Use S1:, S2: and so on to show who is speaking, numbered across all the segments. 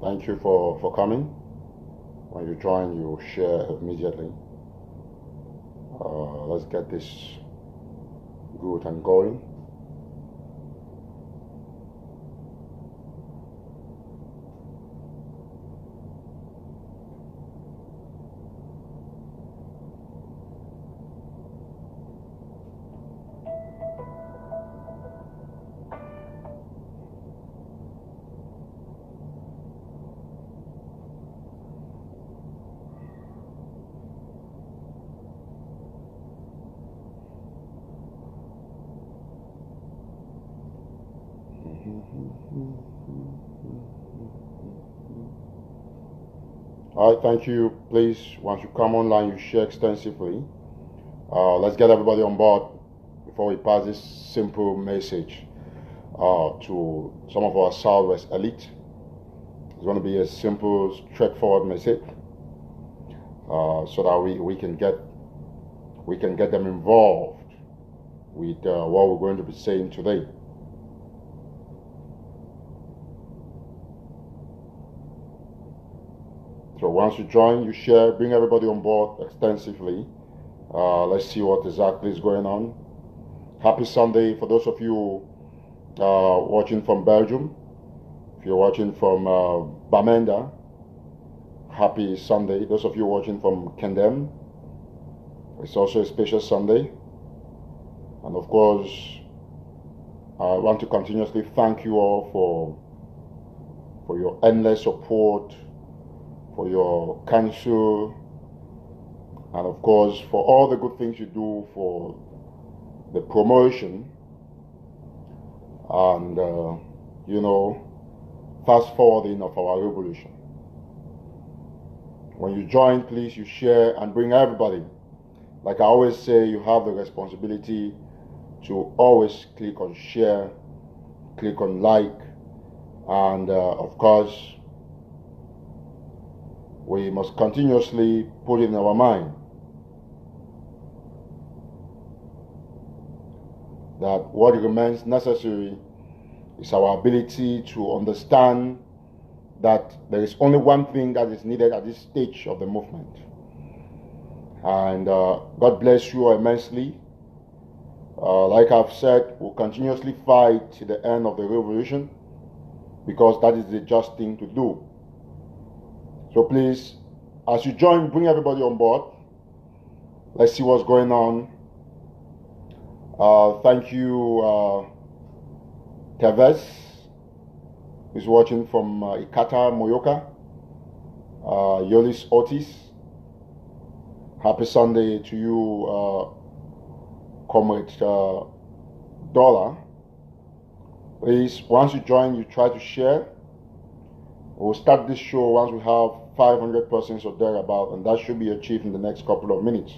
S1: Thank you for coming. When you join, you share immediately. Let's get this good and going. All right, thank you. Please, once you come online, you share extensively. Let's get everybody on board before we pass this simple message to some of our Southwest elite. It's going to be a simple, straightforward message so that we can get them involved with what we're going to be saying today. So once you join, you share, bring everybody on board extensively. Let's see what exactly is going on. Happy Sunday for those of you watching from Belgium. If you're watching from Bamenda, happy Sunday. Those of you watching from Kendem, it's also a special Sunday. And of course, I want to continuously thank you all for your endless support, for your counsel, and of course for all the good things you do for the promotion and fast forwarding of our revolution. When you join, please, you share and bring everybody. Like I always say, you have the responsibility to always click on share, click on like, and of course we must continuously put it in our mind that what remains necessary is our ability to understand that there is only one thing that is needed at this stage of the movement. And God bless you immensely. Like I've said, we'll continuously fight to the end of the revolution because that is the just thing to do. So please, as you join, bring everybody on board. Let's see what's going on. Thank you, Tevez, who's watching from Ikata, Moyoka. Yolis Otis. Happy Sunday to you, Comrade Dollar. Please, once you join, you try to share. We'll start this show once we have 500 persons or thereabout, and that should be achieved in the next couple of minutes.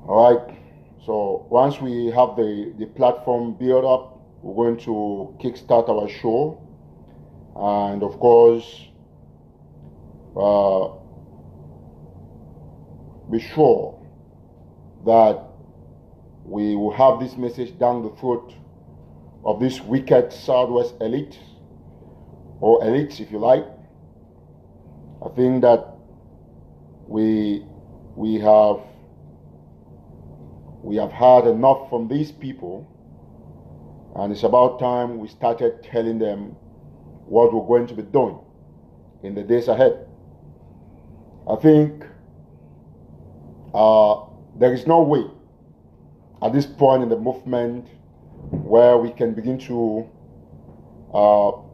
S1: All right, so once we have the platform built up, we're going to kickstart our show. And of course, be sure that we will have this message down the throat of this wicked Southwest elite, or elites if you like. I think that we have had enough from these people, and it's about time we started telling them what we're going to be doing in the days ahead. I think there is no way at this point in the movement where we can begin to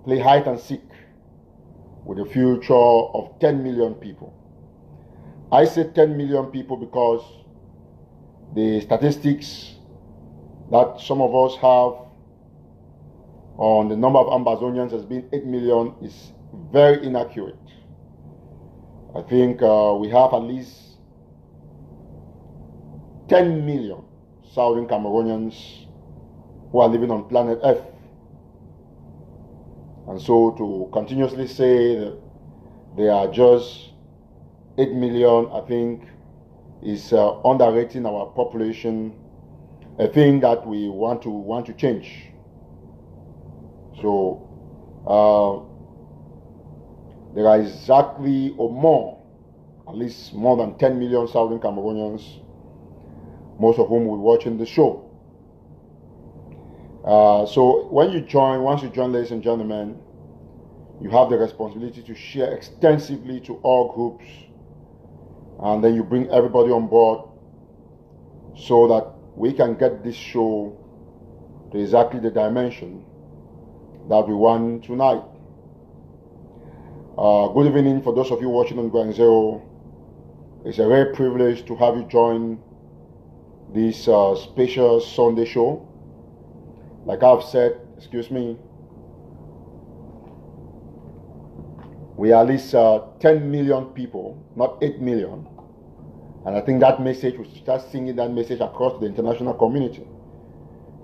S1: play hide and seek with the future of 10 million people. I say 10 million people because the statistics that some of us have on the number of Ambazonians has been 8 million is very inaccurate. I think we have at least 10 million Southern Cameroonians who are living on planet Earth. And so to continuously say that there are just 8 million, I think, is underrating our population a thing that we want to change. So there are exactly or more, at least more than 10 million Southern Cameroonians, most of whom will be watching the show. So once you join, ladies and gentlemen, you have the responsibility to share extensively to all groups, and then you bring everybody on board so that we can get this show to exactly the dimension that we want tonight. Good evening for those of you watching on Ground Zero. It's a rare privilege to have you join this special Sunday show. Like I've said, we are at least 10 million people, not 8 million. And I think that message, we should start singing that message across the international community.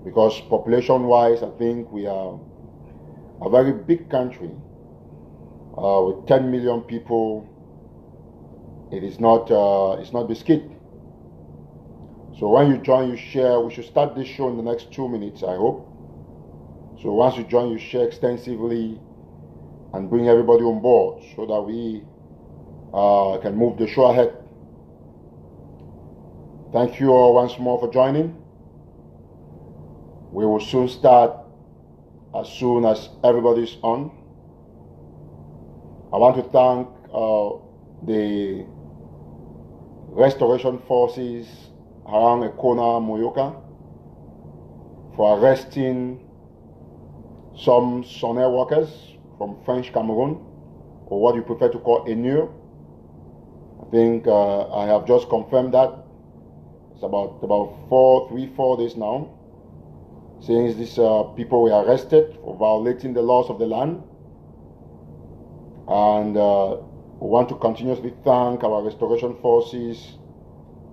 S1: Because population-wise, I think we are a very big country with 10 million people. It is not, it's not biscuit. So when you join, you share. We should start this show in the next 2 minutes, I hope. So once you join, you share extensively and bring everybody on board so that we can move the show ahead. Thank you all once more for joining. We will soon start as soon as everybody is on. I want to thank the restoration forces around Ekona, Moyoka, for arresting some Sonnet workers from French Cameroon, or what you prefer to call Enur. I think I have just confirmed that. It's about 3-4 days now since these people were arrested for violating the laws of the land. And we want to continuously thank our restoration forces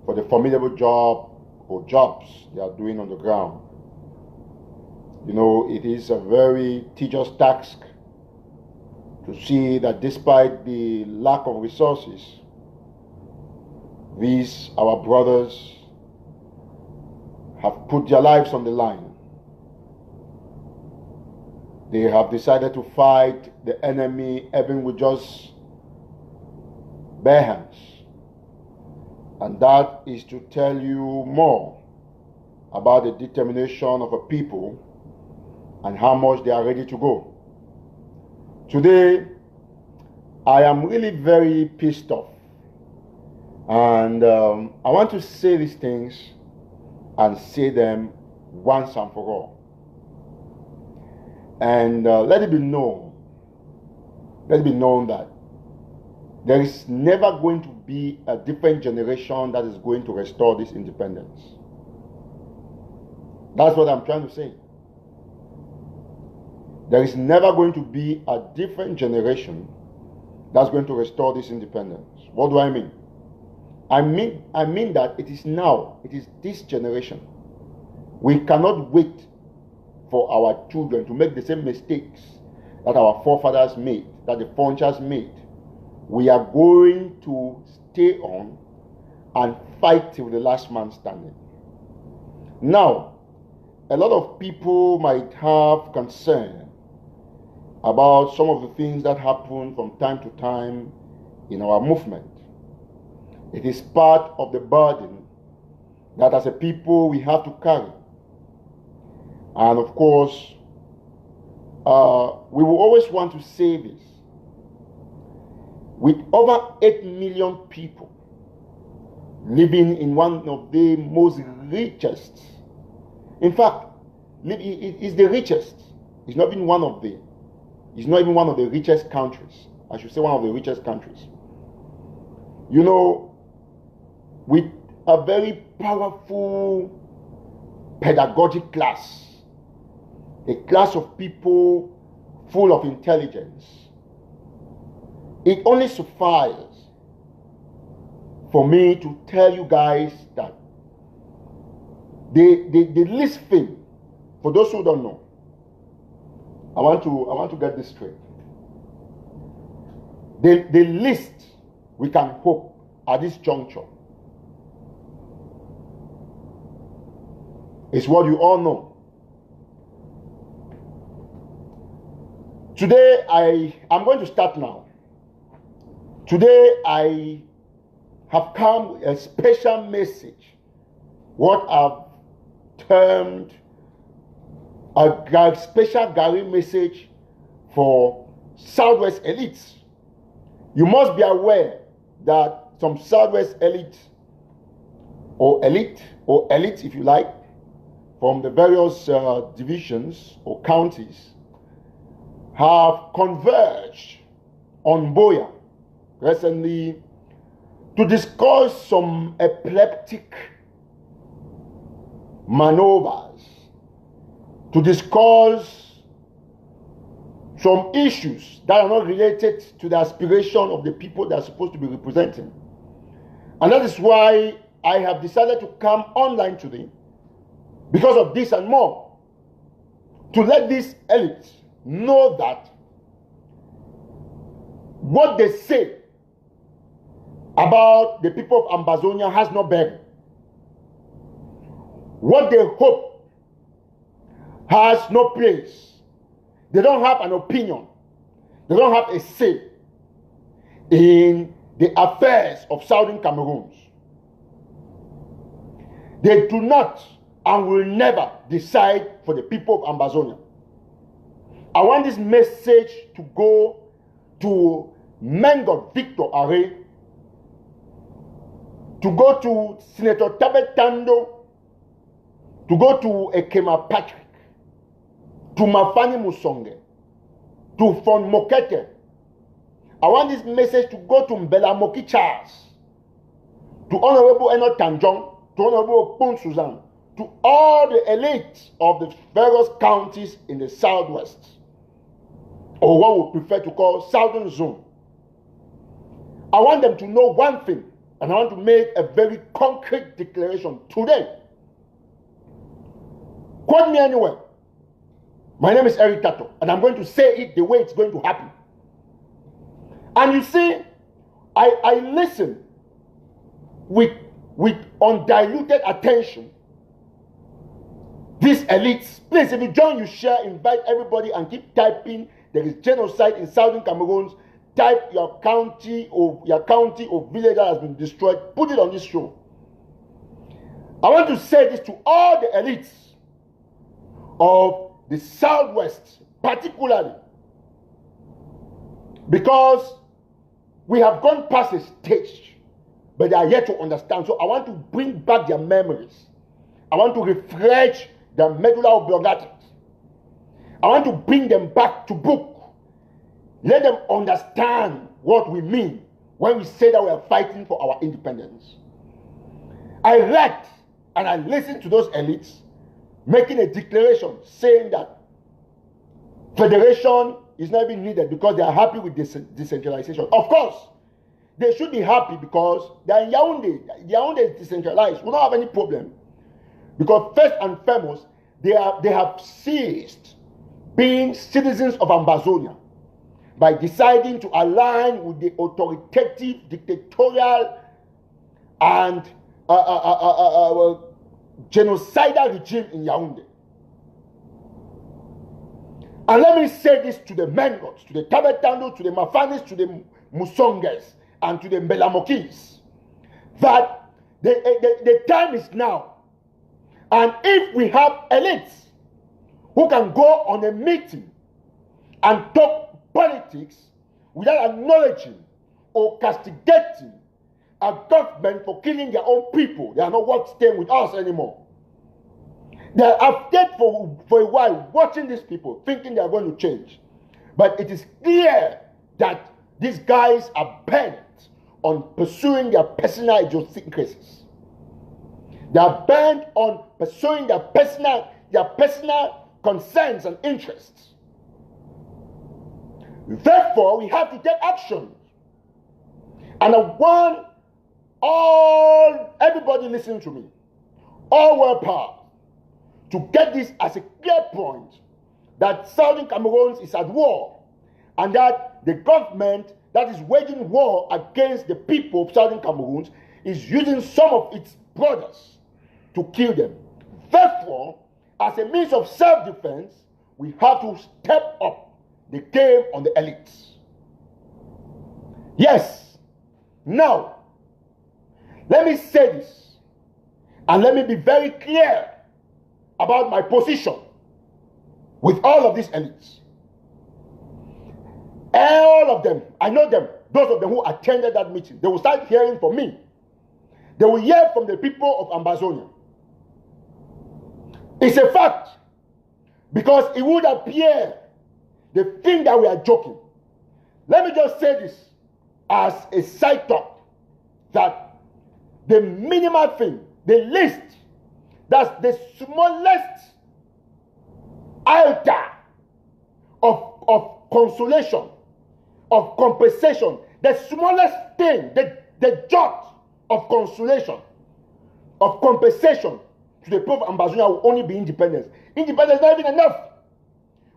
S1: for the formidable jobs they are doing on the ground. You know, it is a very tedious task to see that despite the lack of resources, these, our brothers, have put their lives on the line. They have decided to fight the enemy even with just bare hands. And that is to tell you more about the determination of a people and how much they are ready to go. Today, I am really very pissed off. And I want to say these things and say them once and for all. And let it be known that there is never going to be a different generation that is going to restore this independence. That's what I'm trying to say. There is never going to be a different generation that's going to restore this independence. What do I mean? I mean that it is now, it is this generation. We cannot wait for our children to make the same mistakes that our forefathers made, that the forefathers made. We are going to stay on and fight till the last man standing. Now, a lot of people might have concern about some of the things that happen from time to time in our movement. It is part of the burden that as a people we have to carry. And of course, we will always want to say this. With over 8 million people living in one of the most richest, in fact, it is the richest. It's not even one of the richest countries. I should say one of the richest countries. You know, with a very powerful pedagogic class, a class of people full of intelligence. It only suffices for me to tell you guys that the least thing, for those who don't know, I want to get this straight. The least we can hope at this juncture is what you all know. Today, I'm going to start now. Today, I have come with a special message, what I've termed a special Garri message for Southwest elites. You must be aware that some Southwest elite if you like, from the various divisions or counties have converged on Boya recently to discuss some epileptic maneuvers, to discuss some issues that are not related to the aspiration of the people they are supposed to be representing. And that is why I have decided to come online today, because of this and more, to let these elites know that what they say about the people of Ambazonia has no bearing. What they hope has no place. They don't have an opinion. They don't have a say in the affairs of Southern Cameroons. They do not and will never decide for the people of Ambazonia. I want this message to go to Mengot Victor Array, to go to Senator Tabetando, to go to Ekema Patrick, to Mafani Musonge, to Fon Mokete. I want this message to go to Mbela Moki Charles, to Honorable Eno Tanjong, to Honorable Pun Suzanne, to all the elites of the various counties in the Southwest, or what we prefer to call Southern Zone. I want them to know one thing, and I want to make a very concrete declaration today. Quote me anywhere. My name is Eric Tataw, and I'm going to say it the way it's going to happen. And you see, I listen with undiluted attention. These elites, please, if you join, you share, invite everybody, and keep typing. There is genocide in Southern Cameroon. Type your county or village that has been destroyed. Put it on this show. I want to say this to all the elites of the Southwest, particularly, because we have gone past a stage, but they are yet to understand. So I want to bring back their memories. I want to refresh their medulla oblongata. I want to bring them back to book. Let them understand what we mean when we say that we are fighting for our independence. I read and I listened to those elites making a declaration saying that federation is not even needed because they are happy with decentralization. Of course, they should be happy because they are in Yaoundé. Yaoundé is decentralized. We don't have any problem. Because first and foremost, they have ceased being citizens of Ambazonia by deciding to align with the authoritative, dictatorial, and genocidal regime in Yaoundé. And let me say this to the Mengots, to the Tabetando, to the Mafanis, to the Musonges, and to the Mbelamokis, that the time is now. And if we have elites who can go on a meeting and talk politics without acknowledging or castigating a government for killing their own people, they are not worth staying with us anymore. They have stayed for a while watching these people, thinking they are going to change. But it is clear that these guys are bent on pursuing their personal idiosyncrasies. They are bent on pursuing their personal concerns and interests. Therefore, we have to take action. And I want everybody listening to me, all world power, to get this as a clear point that Southern Cameroon is at war, and that the government that is waging war against the people of Southern Cameroon is using some of its brothers to kill them. Therefore, as a means of self-defense, we have to step up the game on the elites. Yes. Now, let me say this, and let me be very clear about my position with all of these elites. All of them, I know them, those of them who attended that meeting, they will start hearing from me. They will hear from the people of Ambazonia. It's a fact, because it would appear they think that we are joking. Let me just say this as a side talk, that the minimal thing, the least, that's the smallest iota of consolation, of compensation, the smallest thing, the jot of consolation, of compensation to the people of Ambazonia will only be independence. Independence is not even enough.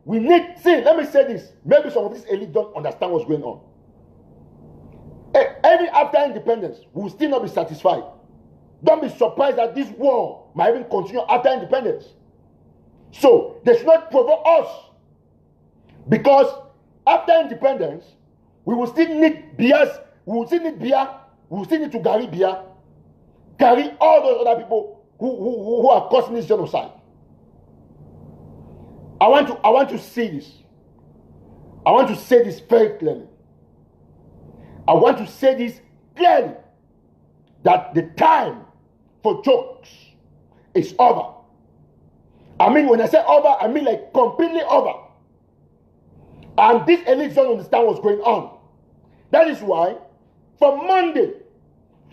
S1: We need, see, let me say this. Maybe some of these elites don't understand what's going on. Even after independence, we will still not be satisfied. Don't be surprised that this war might even continue after independence. So, they should not provoke us. Because after independence, we will still need beers, we will still need beer, we will still need to carry beer, carry all those other people who are causing this genocide. I want to see this. I want to say this very clearly. I want to say this clearly, that the time for jokes is over. I mean, when I say over, I mean like completely over. And these elites don't understand what's going on. That is why, from Monday,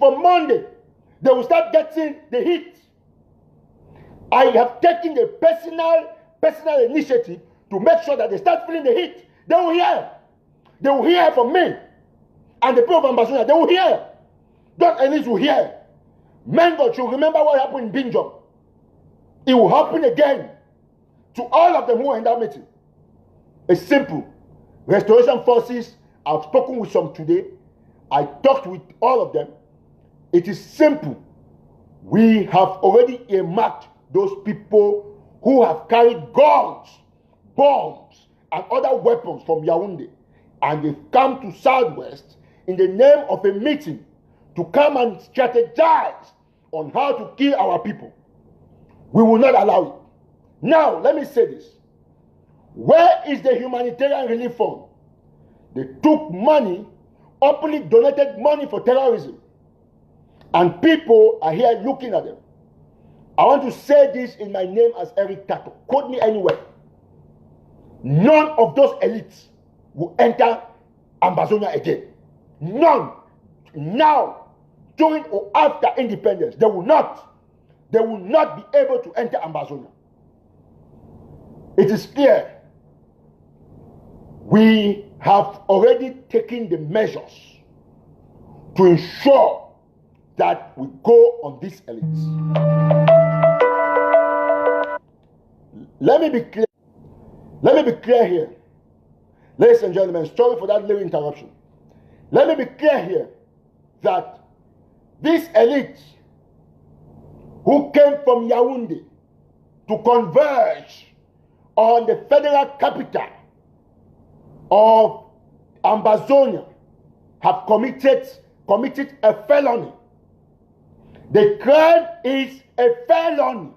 S1: they will start getting the heat. I have taken a personal initiative to make sure that they start feeling the heat. They will hear. They will hear from me. And the people of Ambazonia, they will hear. Those elites will hear. Mengo should remember what happened in Binjom. It will happen again to all of them who are in that meeting. It's simple. Restoration forces, I've spoken with some today. I talked with all of them. It is simple. We have already earmarked those people who have carried guns, bombs, and other weapons from Yaoundé. And they've come to Southwest in the name of a meeting to come and strategize on how to kill our people. We will not allow it. Now, let me say this. Where is the humanitarian relief fund? They took money, openly donated money for terrorism. And people are here looking at them. I want to say this in my name as Eric Tataw. Quote me anywhere. None of those elites will enter Ambazonia again. None. Now, during or after independence, they will not be able to enter Ambazonia. It is clear. We have already taken the measures to ensure that we go on these elites. Let me be clear. Let me be clear here. Ladies and gentlemen, sorry for that little interruption. Let me be clear here that these elites who came from Yaoundé to converge on the federal capital of Ambazonia have committed a felony. The crime is a felony,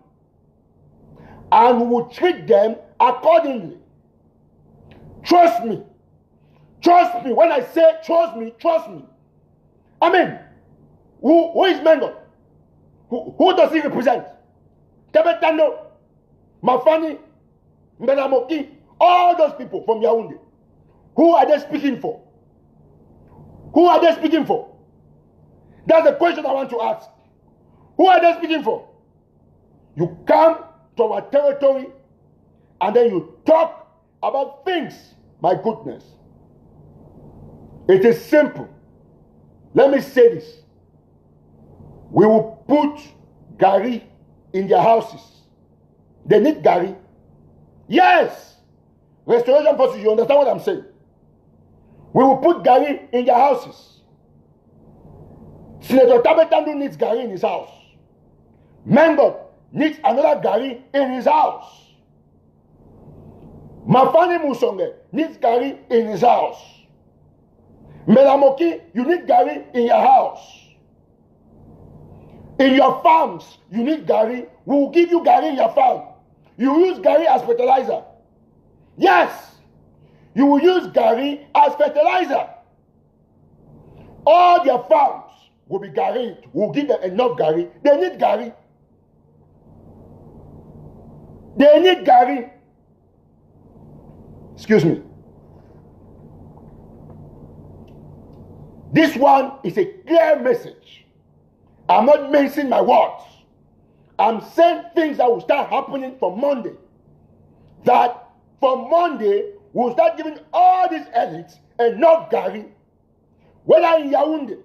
S1: and we will treat them accordingly. Trust me. Trust me. When I say trust me, trust me. I mean, who is Mengo? Who does he represent? Tebetano, Mafani, Mbelamoki, all those people from Yaoundé. Who are they speaking for? Who are they speaking for? That's the question I want to ask. Who are they speaking for? You come to our territory and then you talk about things. My goodness. It is simple. Let me say this. We will put Garri in their houses. They need Garri. Yes. Restoration forces, you understand what I'm saying? We will put Garri in their houses. Senator Tabetandu needs Garri in his house. Mengot needs another Garri in his house. Mafani Musonge needs Garri in his house. Melamoki, you need Garri in your house. In your farms, you need Garri. We will give you Garri in your farm. You use Garri as fertilizer. Yes, you will use Garri as fertilizer. All their farms will be Garri. We'll give them enough Garri. They need Garri. They need Garri. Excuse me. This one is a clear message. I'm not mincing my words. I'm saying things that will start happening from Monday. That from Monday, we'll start giving all these elites enough Garri, whether in Yaoundé,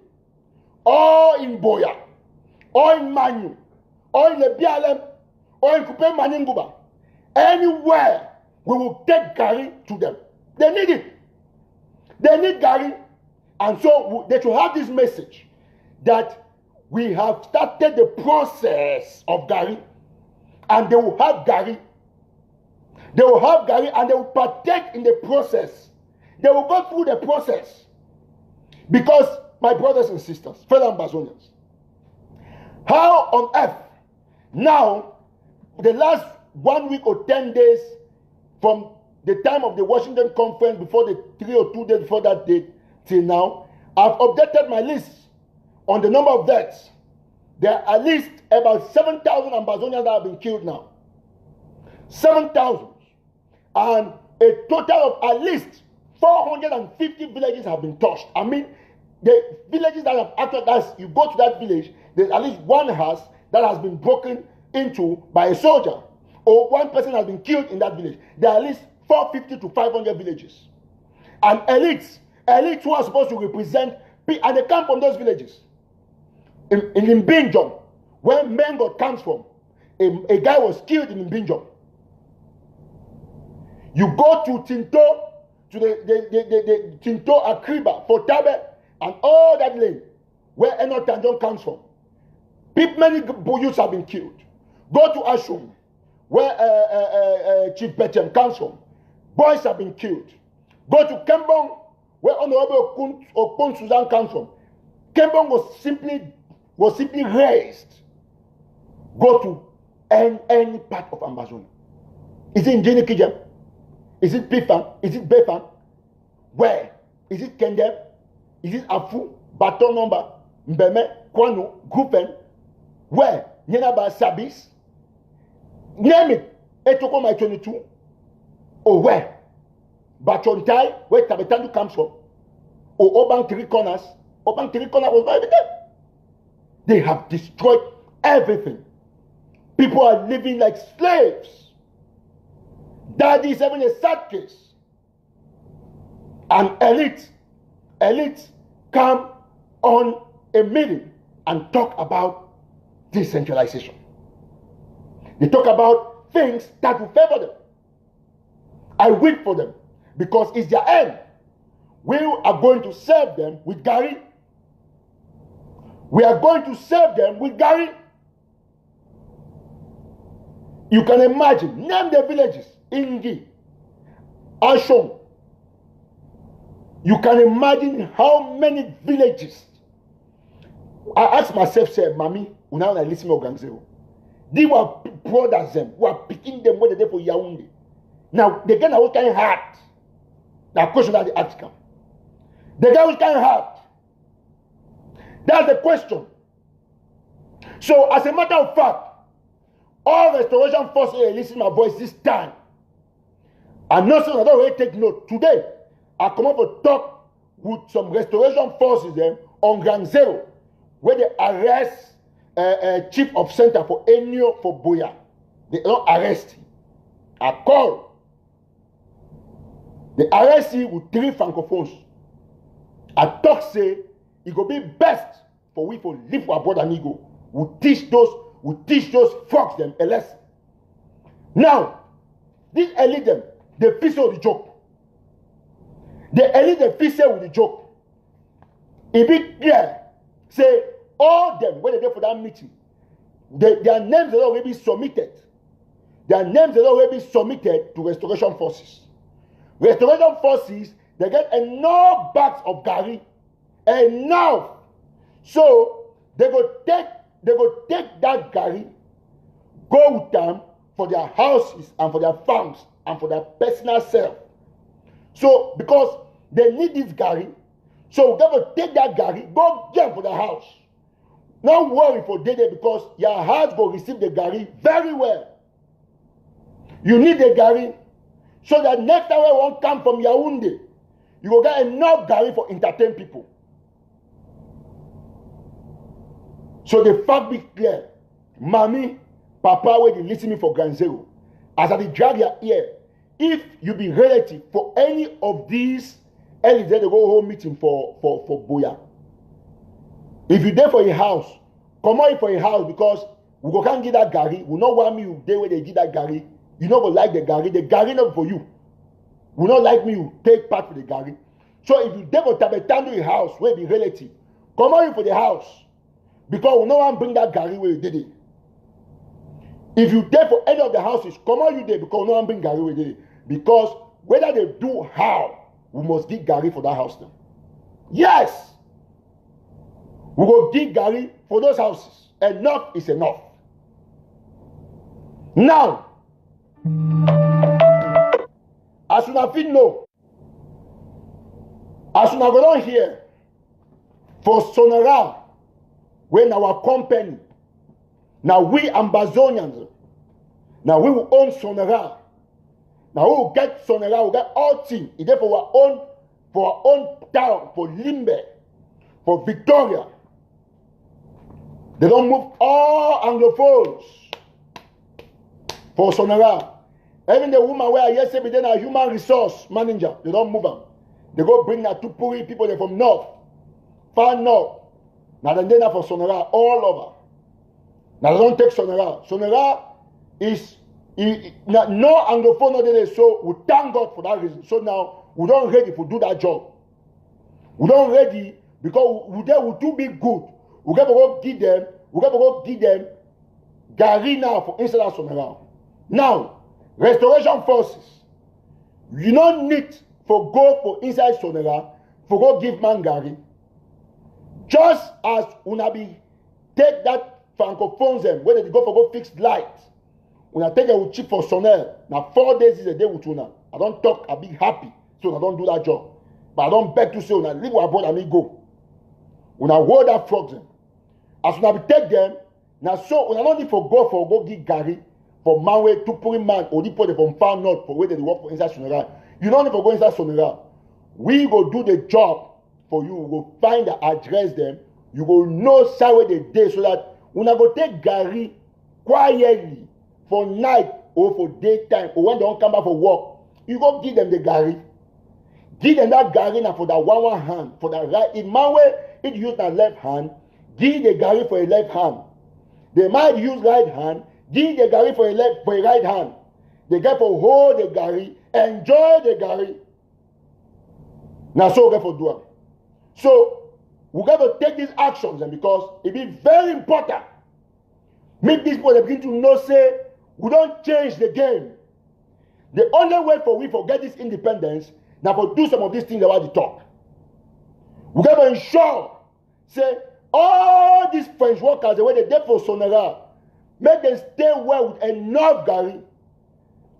S1: or in Boya, or in Manu, or in the BLM, or in Kupe Maninguba. Anywhere, we will take Garri to them. They need it. They need Garri. And so they should have this message that we have started the process of Garri, and they will have Garri. They will have Garri and they will partake in the process. They will go through the process. Because, my brothers and sisters, fellow Ambazonians, how on earth now, the last 1 week or 10 days from the time of the Washington conference, before the 3 or 2 days before that date till now, I've updated my list on the number of deaths. There are at least about 7,000 Ambazonians that have been killed now. 7,000. And a total of at least 450 villages have been touched. I mean, the villages that have acted as you go to that village, there's at least one house that has been broken into by a soldier, or one person has been killed in that village. There are at least 450 to 500 villages. And elites who are supposed to represent, and they come from those villages. In Mbinjom, where Mengo comes from, a guy was killed in Mbinjom. You go to Tinto, to the Tinto Akriba, Fortabe, and all that lane, where Eno Tanjong comes from. Many youths have been killed. Go to Ashum, where Chief Betchem comes from. Boys have been killed. Go to Kembong, where Honorable Okpon Suzanne comes from. Kembong was simply raised. Go to any part of Amazon. Is it in Jenikijem? Is it Bifang? Is it Befang? Where? Is it Kendem? Is it Afu? Baton Number? Mbeme? Kwano? Gruppen? Where? Nyenaba Sabis? Name it. Etoko my 22. Or where? Bachontai, where Tabetandu comes from. Or Oban Three Corners. Oban Three Corners was not there. They have destroyed everything. People are living like slaves. That is even a sad case. And elites come on a meeting and talk about decentralization. They talk about things that will favor them. I wait for them because it's their end. We are going to serve them with Garri. We are going to serve them with Garri. You can imagine, name the villages, Ingi, Ashong. You can imagine how many villages. I asked myself, say, Mami, now I listen to Gangzero. They were brothers them who are picking them where they for Yaoundé. Now, the guy was kind of hard. Now, question that the article. The guy was kind of hard. That's the question. So, as a matter of fact, all restoration forces listen to my voice this time. And not so I don't really take note. Today, I come up to talk with some restoration forces them on Ground Zero, where they arrest chief of center for Enyo for Boya. They don't arrest him. I call. They arrest him with 3 francophones. I talk say it will be best for we to live for our brother Nigo. We teach those frogs them a lesson. Now, this elite them, they fish with the joke. The elite they fish with the joke. It be clear, say all them when they there for that meeting, Their names are already submitted. Their names are already submitted to restoration forces. Restoration forces, they get enough bags of Garri. Enough. So they go take that Garri, go with them for their houses and for their farms and for their personal self. So because they need this Garri, so they go take that Garri, go get for the house. Not worry for Dede because your house will receive the Garri very well. You need the Garri so that next time when one come from Yaoundé, you will get enough Garri for entertain people. So the fact be clear. Mommy, Papa, where they listen me for Grand Zero. As I drag your ear, if you be relative for any of these elders, they go home meeting for Boya. If you there for a house, come on for a house because we go can't get that Garri. We not want me you there where they get that Garri. You not go like the Garri. The Garri not for you. We not like me you take part for the Garri. So if you there for Tabetando a house where be relative, come on for the house. Because we no one bring that Garri where you did it. If you there for any of the houses, come on you there because no one bring Garri where you did it. Because whether they do how, we must give Garri for that house then. Yes! We go give Garri for those houses. Enough is enough. Now, as soon as we know, as soon as we don't hear, for Sonora, when our company, now we Ambazonians, now we will own Sonora. Now we will get Sonora, we will get all things. It's for our own town, for Limbe, for Victoria. They don't move all Anglophones for Sonora. Even the woman where yesterday then a human resource manager, they don't move them. They go bring that two Puri people they from north, far north. Now then for Sonora all over. Now they don't take Sonora. Sonora is no Anglophone no there, so we thank God for that reason. So now we don't ready to do that job. We don't ready because we do be good. We got to go give them Garri now for instead of Sonora. Now, restoration forces, you don't need for go for inside Sonora for go give man Garri. Just as Unabi take that francophones them where they go fix light. Una take a cheap for Sonel. Now 4 days is a day with Una. I don't talk, I be happy. So I don't do that job. But I don't beg to say Una leave what I me go. Una hold that frogs them. As Una be take them, now so Una don't need for go give Garri for manway to put man or the put from far north for where they work for inside Sonora. You don't need for go inside Sonora. We go do the job for you. We go find the address them. You go know side where they day so that Una go take Garri quietly for night or for daytime or when they don't come back for work. You go give them the Garri. Give them that Garri now for that one hand. For that right. In my way, it use that left hand. Give the Garri for a left hand. They might use right hand. Give the Garri for a right hand. They get for hold the Garri. Enjoy the Garri. Now so we get for do it. So we got to take these actions and because it be very important. Make these people begin to know say we don't change the game. The only way for we forget this independence now for do some of these things about the talk. We got to ensure say all these French workers the way they did for Sonora make them stay well with enough Garri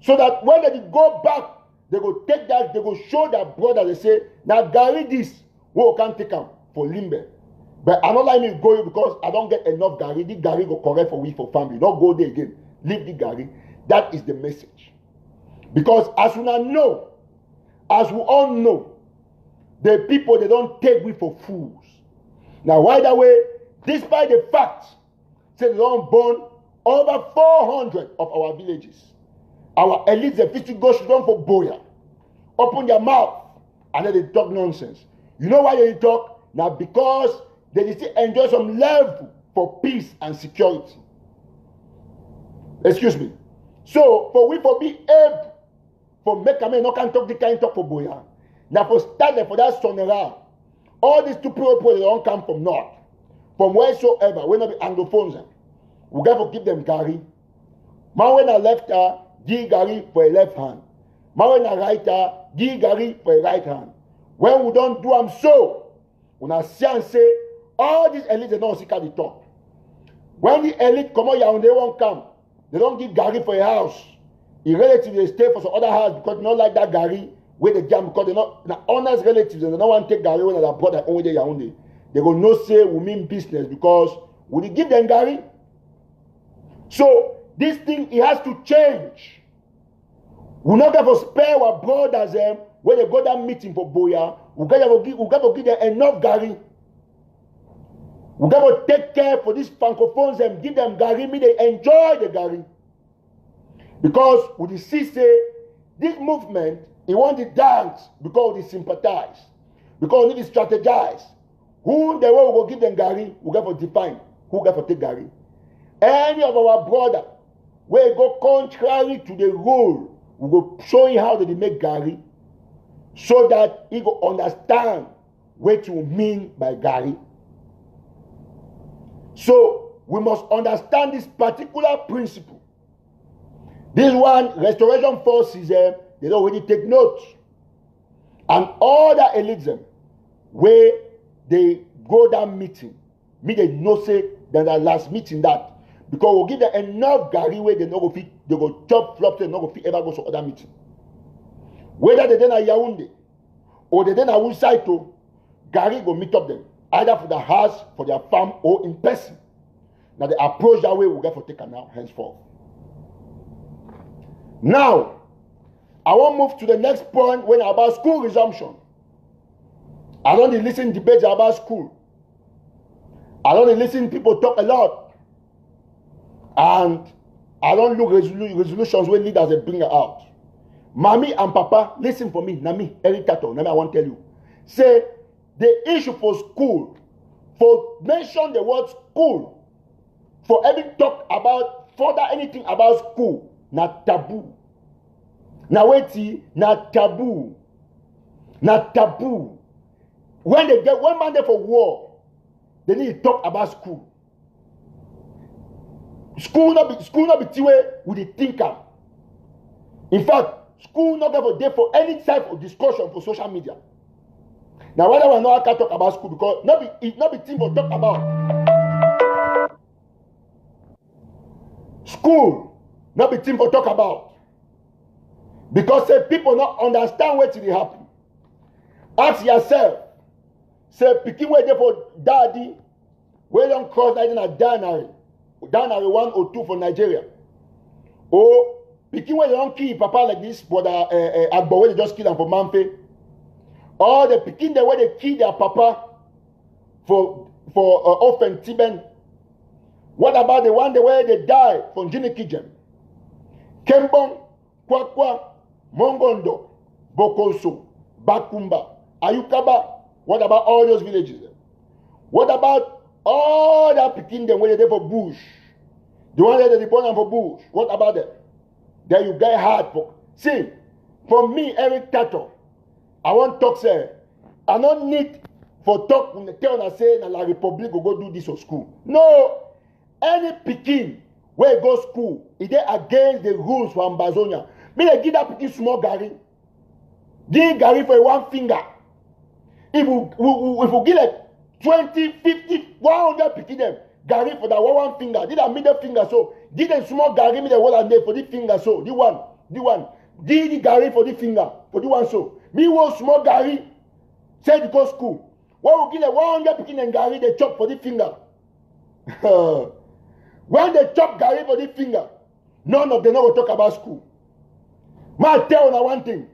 S1: so that when they go back they go take that they go show their brother they say now Garri this we can't take them for Limbe. But I don't like me go because I don't get enough Garri. The Garri go correct for we for family. Not go there again. Leave the Garri. That is the message. Because as we know, as we all know, the people they don't take we for fools. Now why that way? Despite the fact say they don't burn over 400 of our villages. Our elites the physical go down for Boya. Open their mouth and then they talk nonsense. You know why they talk? Now because they still enjoy some level for peace and security. Excuse me. So for we for be able for make a man no can talk the kind talk for Boya. Now for start for that Sonora, all these two people they don't come from north, from wheresoever, we not be Anglophones.
S2: we got to give them Garri. Man when I left her, give Garri for a left hand. Man when I right her, give Garri for a right hand. When we don't do them so, when I see and say, all these elites, they don't see the talk. When the elite come out and they won't come, they don't give Garri for a house. In relatives, they stay for some other house because they don't like that Garri where they jam, because they're not honest relatives and they don't want to take Garri when they brought their own day Yaoundé. They go no say we mean business because we give them Garri. So this thing, it has to change. We're not going to spare our brothers when they go that meeting for Boya. We got to give them enough Garri. We got to take care for these francophones and give them Garri. Me they enjoy the Garri. Because we see say this movement, it want to dance because we sympathize. Because we need to strategize. Who the way we go give them Garri, we got to define who got to take Garri. Any of our brother where go contrary to the rule, we go show him how they make Garri so that he go understand what you mean by Garri. So we must understand this particular principle. This one, restoration forces, they don't already take notes. And all the elites, where they go down meeting, me they no say that the last meeting that. Because we'll give them enough Garri where they no go fit, they go chop flop, they no go fit ever go to other meeting. Whether they then at Yaoundé or they then at Wusaito, Garri go meet up them, either for the house, for their farm, or in person. Now the approach that way we'll get for taken now, henceforth. Now, I want to move to the next point when about school resumption. I don't listen to debates about school. I don't listen to people talk a lot. And I don't look resolutions when leaders they bring out. Mommy and Papa, listen for me. Nami, Eric Tataw, Nami, I want to tell you. Say, the issue for school, for mention the word school, for every talk about, further anything about school, not taboo. Na wait, not taboo. Not taboo. When they get one man there for war, they need to talk about school. School not be tiwe with the thinker. In fact, school not ever there for any type of discussion for social media. Now, why do I know I can't talk about school? Because not be thing for talk about. School not be thing for talk about. Because say people not understand what will happen. Ask yourself, say picking where they for daddy, where don't cross that in a Danari 1 or 2 for Nigeria. Or picking where they don't kill papa like this, but Agbo where they just kill them for Manfe. Or the picking the way they kill their papa for Ofen Tiben. What about the one the way they die from Jinikijem? Kembon, Kwakwa, Mongondo, Bokoso, Bakumba, Ayukaba. What about all those villages? What about all that picking them when they're for bush? The one that they born them for bush. What about them? Then you get hard for. See, for me, Eric Tataw, I want to talk, say, I don't need for talk when they tell us say, La Republic will go do this or school. No. Any picking where go school, is they against the rules for Ambazonia. Me they give that picking small Garri. Give Garri for 1 finger. If we give like 20, 50, 100 picking them, Garri for that one finger. Did a middle finger so. Give them small Garri, me the one and there for the finger so. The one. Give the Garri for the finger, for the one so. Me want small Garri, say to go school. When we give them 100 picking and Garri, they chop for the finger. When they chop Garri for the finger, none of them will talk about school. Man, tell you one thing.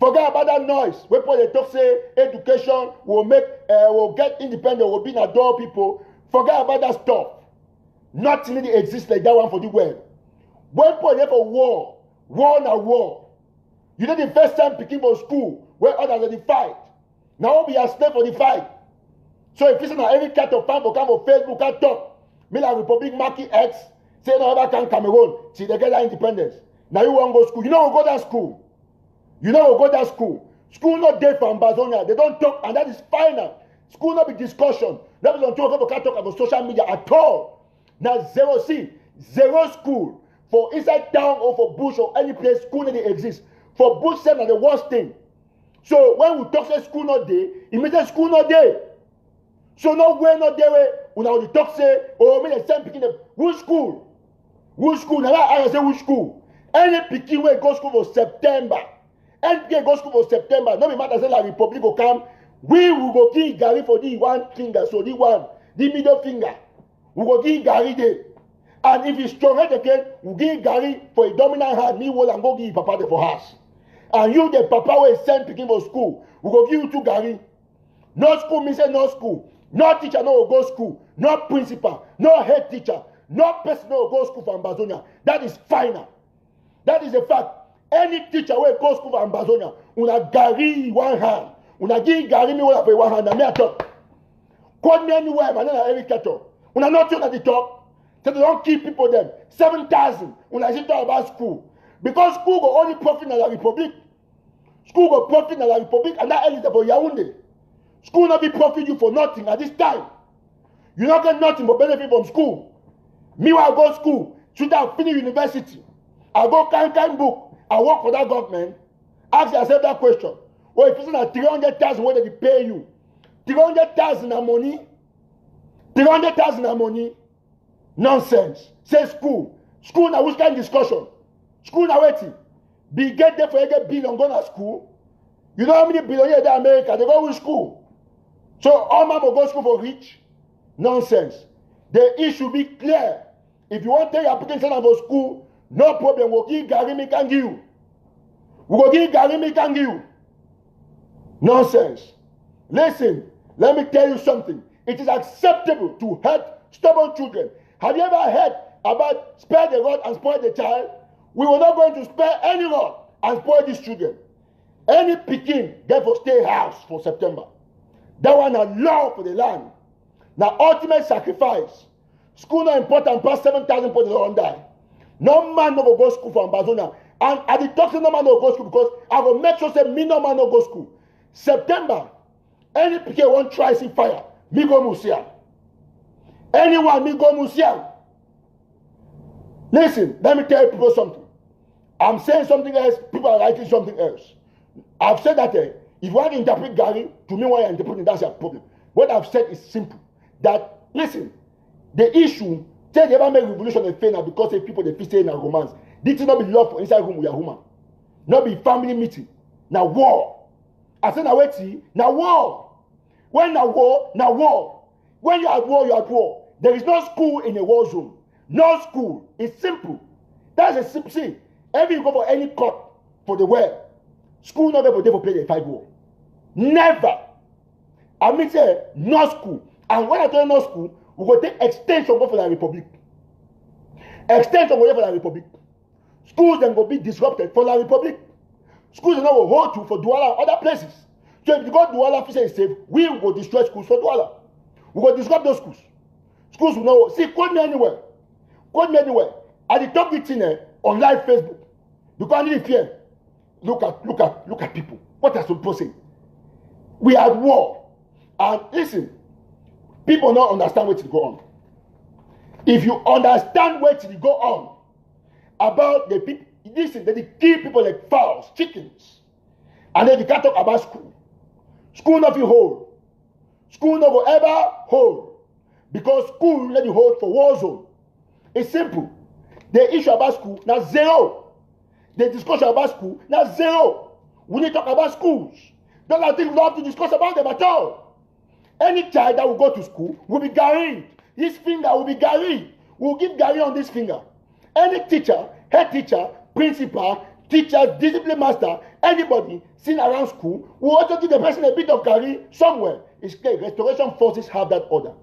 S2: Forget about that noise. When they talk say education will make, will get independent, will be in adult people. Forget about that stuff. Nothing really exists like that one for the world. When people there for war na war. You know the first time picking for school where others are the fight. Now we are slave for the fight. So if you say every cat of fan for come on Facebook and talk. Me la Republic marking X, say no ever can Cameroon, see they get that independence. Now you want to go school. You know we go that school. You know we go that school. School not there for Ambazonia. They don't talk, and that is final. School not be discussion. That is on talk about social media at all. Now zero, see, zero school for inside town or for bush or any place school that exists. For bush same are the worst thing. So when we talk say school not there, it means that school not there. So no way not there. When I talk say, oh, me the same picking them. Which school? Which school? Now I say which school? Any picking way go school for September. Any picking go school for September. No be matter say la Republic will come. We will go give Garri for the one finger. So the one, the middle finger. We go give Garri there. And if he's strong head again, we give Garri for a dominant hand. Me will and go give Papa there for house. And you the Papa will send picking for school. We go give you to Garri. No school means no school. No teacher no will go school. No principal. No head teacher. No person no will go school for Ambazonia. That is final. That is a fact. Any teacher will go school for Ambazonia. Una Garri one hand. Una give Garri me for one hand. And me a talk. Call me anywhere, man. I every cattle. Una not you at the top. So they don't keep people them. 7,000. Una sit talk about school. Because school go only profit in la Republic. School go profit in la Republic and that is for Yaoundé. School not be profit you for nothing at this time. You not get nothing but benefit from school. Me when I go to school, should I finish university? I go kind book. I work for that government. Ask yourself that question. Well, if it's not 300,000, what they pay you? 300,000 a money? 300,000 a money? Nonsense. Say school. School now which kind of discussion? School now waiting. Be get there for a get billion go to school. You know how many billionaires in America they go to school? So all man will go to school for rich? Nonsense. The issue be clear. If you want to take your application for school, no problem. We'll give Garri me can give you. We will give Garri me can give you. Nonsense. Listen, let me tell you something. It is acceptable to hurt stubborn children. Have you ever heard about spare the rod and spoil the child? We were not going to spare any rod and spoil these children. Any picking, therefore stay house for September. That one a law for the land. Now ultimate sacrifice. School not important, past 7,000 people don't die. No man no go school for Ambazonia. And at the talk no man no go school because I will make sure say me no man no go school. September, any picking won't try see fire. Me go Musia. Anyone me go Musia. Listen, let me tell you people something. I'm saying something else, people are writing something else. I've said that if you want to interpret Garri, to me, what you're interpreting, that's your problem. What I've said is simple. That, listen, the issue, tell you ever make revolution and fail now because if people they feel stay in a romance. This is not be love for inside room with your woman. Not be family meeting. Now war. I said now wait see, now war. When now war, now war. When you're at war, you're at war. There is no school in a war zone. No school. It's simple. That's a simple thing. Every you go for any court for the world, school not ever for play the fight war. Never. I mean say no school. And when I tell you no school, we go take extension go for the Republic. Extension go for the Republic. Schools then go be disrupted for the Republic. Schools then will hold you for Douala and other places. So if you go Douala, if it's safe, we will go destroy schools for Douala. We will disrupt those schools. Schools will know. See, call me anywhere. Call me anywhere. I did talk it in on live Facebook. Because I need fear. Look at people. What are some people saying? We are at war. And listen, people don't understand what is going on. If you understand what is going on about the people, listen, they kill people like fowls, chickens. And then you can't talk about school. School not you hold. School not will ever hold. Because school let you hold for war zone. It's simple. The issue about school, now zero. The discussion about school, now zero. We need to talk about schools. Don't I think we don't have to discuss about them at all. Any child that will go to school will be Garri. His finger will be Garri. We'll give Garri on this finger. Any teacher, head teacher, principal, teacher, discipline master, anybody seen around school will also give the person a bit of Garri somewhere. It's clear. Restoration forces have that order.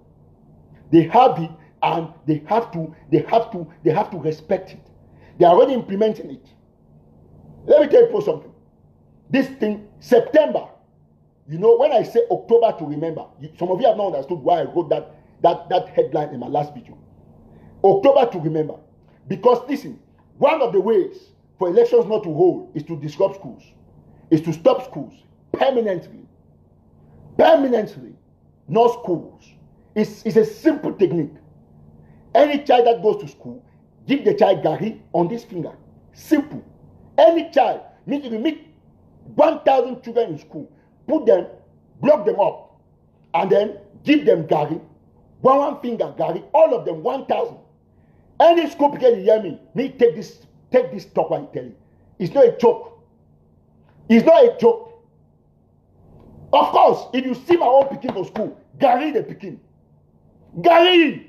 S2: They have it and they have to respect it. They are already implementing it. Let me tell you something. This thing, September, you know, when I say October to remember, some of you have not understood why I wrote that headline in my last video. October to remember. Because listen, one of the ways for elections not to hold is to disrupt schools, is to stop schools permanently. Permanently, no schools. It's a simple technique. Any child that goes to school, give the child Garri on this finger. Simple. Any child, meet 1,000 children in school, put them, block them up, and then give them Garri. One finger Garri, all of them 1,000. Any school can hear me take this talk and tell you. It's not a joke. It's not a joke. Of course, if you see my own picking for school, Garri the picking. Garri!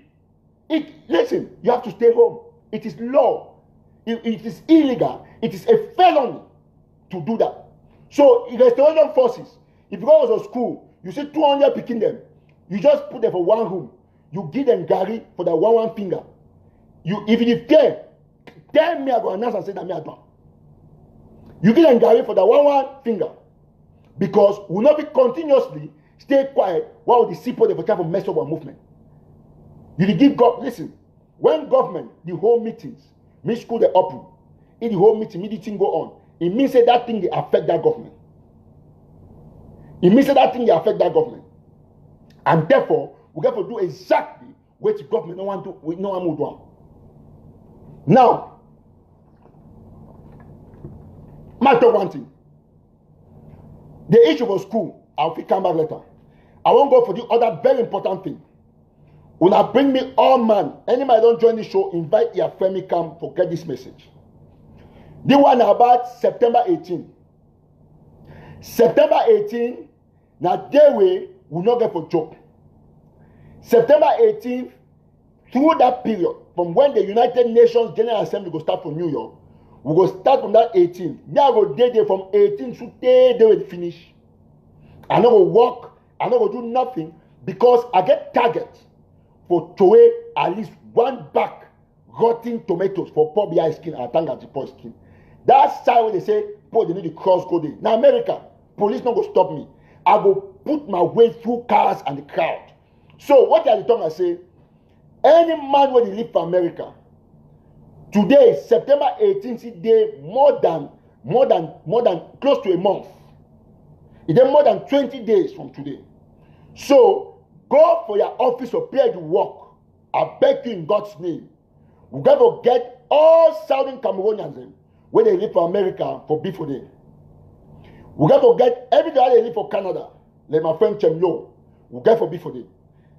S2: Listen, you have to stay home. It is law. It is illegal. It is a felony to do that. So, in restoration forces, if you go to school, you see 200 picking them, you just put them for one room. You give them Garri for that one finger. If you care, tell me I go announce and say that me I don't. You give them Garri for that one finger. Because we will not be continuously stay quiet while the people they try to mess up our movement. You give God, listen, when government, the whole meetings, me school they open, in the whole meeting go on, it means that thing they affect that government. It means that thing they affect that government. And therefore, we have to do exactly what the government no one will do. Now, I talk one thing. The issue of school, I'll come back later. I won't go for the other very important thing. When I bring me all man, anybody don't join the show, invite your family come to get this message. The one about September 18. September 18, now day way will not get for joke. September 18th, through that period, from when the United Nations General Assembly will start from New York, we will start from that 18th. Now I go day from 18th to day will finish. I not go walk, I not go do nothing because I get target for to weigh at least one bag rotten tomatoes for poor behind skin and tanga the poor skin. That's why they say, poor they need to cross go there. Now America, police not go stop me. I go put my way through cars and the crowd. So what are the talking I say? Any man when he live for America, today, September 18th, day more than close to a month. It is more than 20 days from today. So go for your office or prepare to work. I beg you in God's name. We got to get all Southern Cameroonians when they live for America for before day. We got to get everybody they live for Canada, like my friend Chemlo. We get for before day.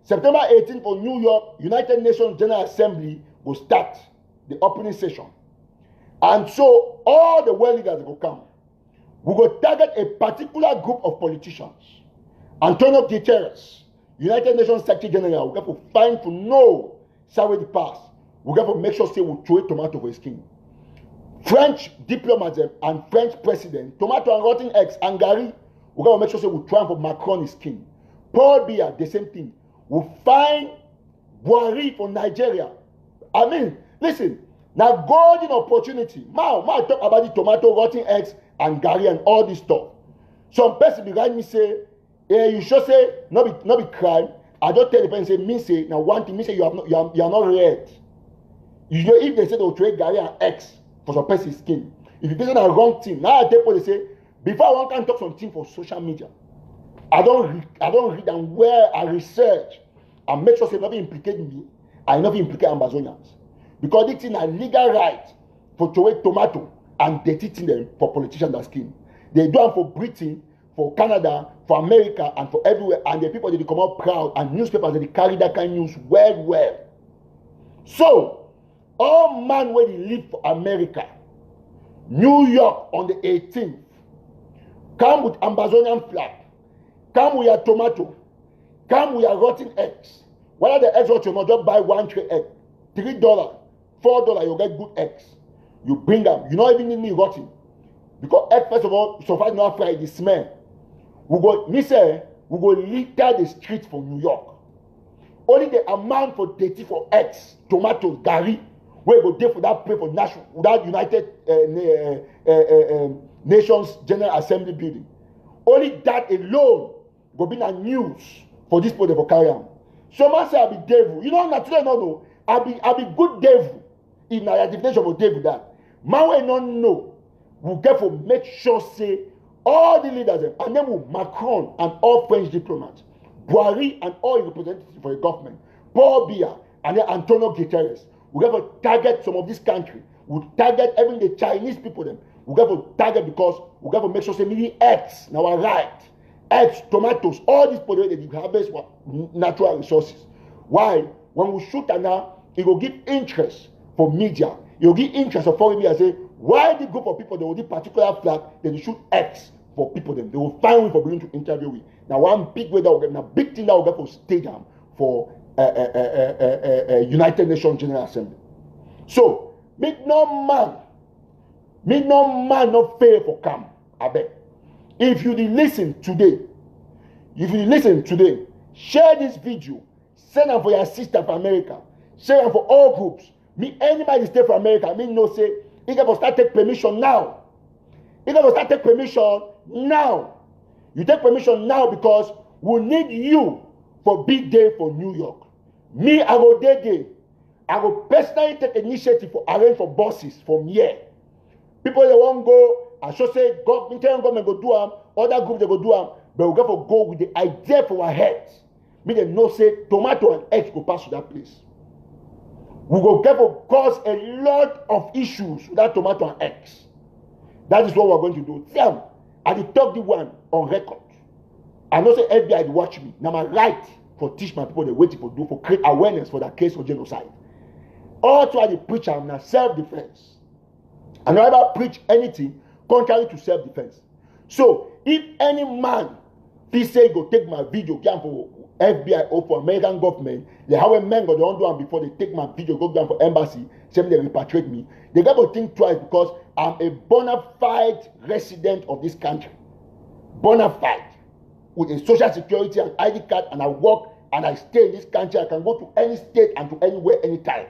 S2: September 18th for New York, United Nations General Assembly will start the opening session. And so all the world leaders will come. We will target a particular group of politicians. Antonio Guterres, United Nations Secretary General, we have to find to know how the pass. We have to make sure say we throw a tomato for his skin. French diplomats and French president, tomato and rotten eggs and Garri, we have to make sure say we try for Macron his skin. Paul Biya, the same thing. We find Buhari for Nigeria. I mean, listen, now golden opportunity. Now talk about the tomato, rotten eggs, and Garri and all this stuff. Some person behind me say, you should say, not be crime. I don't tell the person say, me say, now one thing, me say you are not red. You know, if they say they'll trade Garri and eggs for some person's skin, if you say the wrong thing, now I tell people they say, before one can talk something for social media, I don't read and where I research and make sure say nothing implicate me, I never implicate Amazonians. Because this is a legal right for to eat tomato and dirty them for politicians that skin. They do it for Britain, for Canada, for America, and for everywhere. And the people that come out proud and newspapers that they carry that kind of news well. So, all man when they live for America, New York on the 18th, come with Amazonian flag, come with your tomato, come with your rotten eggs. Whether the eggs what you not just buy one tray egg, $3, $4, you get good eggs. You bring them. You don't even need me rotten. Because egg, first of all, so far not fried, the smell. We go litter the streets for New York. Only the amount for dirty for eggs, tomatoes, Garri, where go there for that pay for national, that United Nations General Assembly building. Only that alone go be a news for this people for carry on. Someone say I be devil. You know, not today, no. I be good devil. In our definition of devil that. Man will not know. We get for make sure say all the leaders and then we Macron and all French diplomats, Buhari and all representatives for the government, Paul Biya and then Antonio Guterres. We have to target some of this country. We target even the Chinese people. Them. We have to target because we have to make sure say many eggs now are right. Eggs, tomatoes, all these products that you harvest natural resources. Why? When we shoot now, it will give interest for media. It will give interest for foreign media. Say why the group of people they will do particular flag, then you shoot X for people. Them they will find way for being to interview with. Now one big way that will get, now big thing that will get for stadium for United Nations General Assembly. So make no man not fail for come. I bet. If you listen today, share this video, send them for your sister for America, share them for all groups. Me anybody stay for America, me no say you got to start take permission now. You got to start take permission now. You take permission now because we need you for big day for New York. Me, I go day. I will personally take initiative for arrange for buses from here. People they won't go, I should say government go do them, other groups they go do them, but we got to go with the idea for our heads. Me they know say tomato and eggs go pass to that place. We go get to cause a lot of issues with that tomato and eggs. That is what we're going to do. Them, I did talk the one on record. I know say FBI watch me. Now my right for teach my people the way to do for create awareness for that case of genocide. Also I preach am na self-defense. I never preach anything contrary to self-defense. So if any man please say go take my video down for FBI or for American government, they have a man go don't do am before they take my video go down for embassy, say they repatriate me. They got to think twice because I'm a bona fide resident of this country. Bona fide. With a social security and ID card, and I work and I stay in this country. I can go to any state and to anywhere, anytime.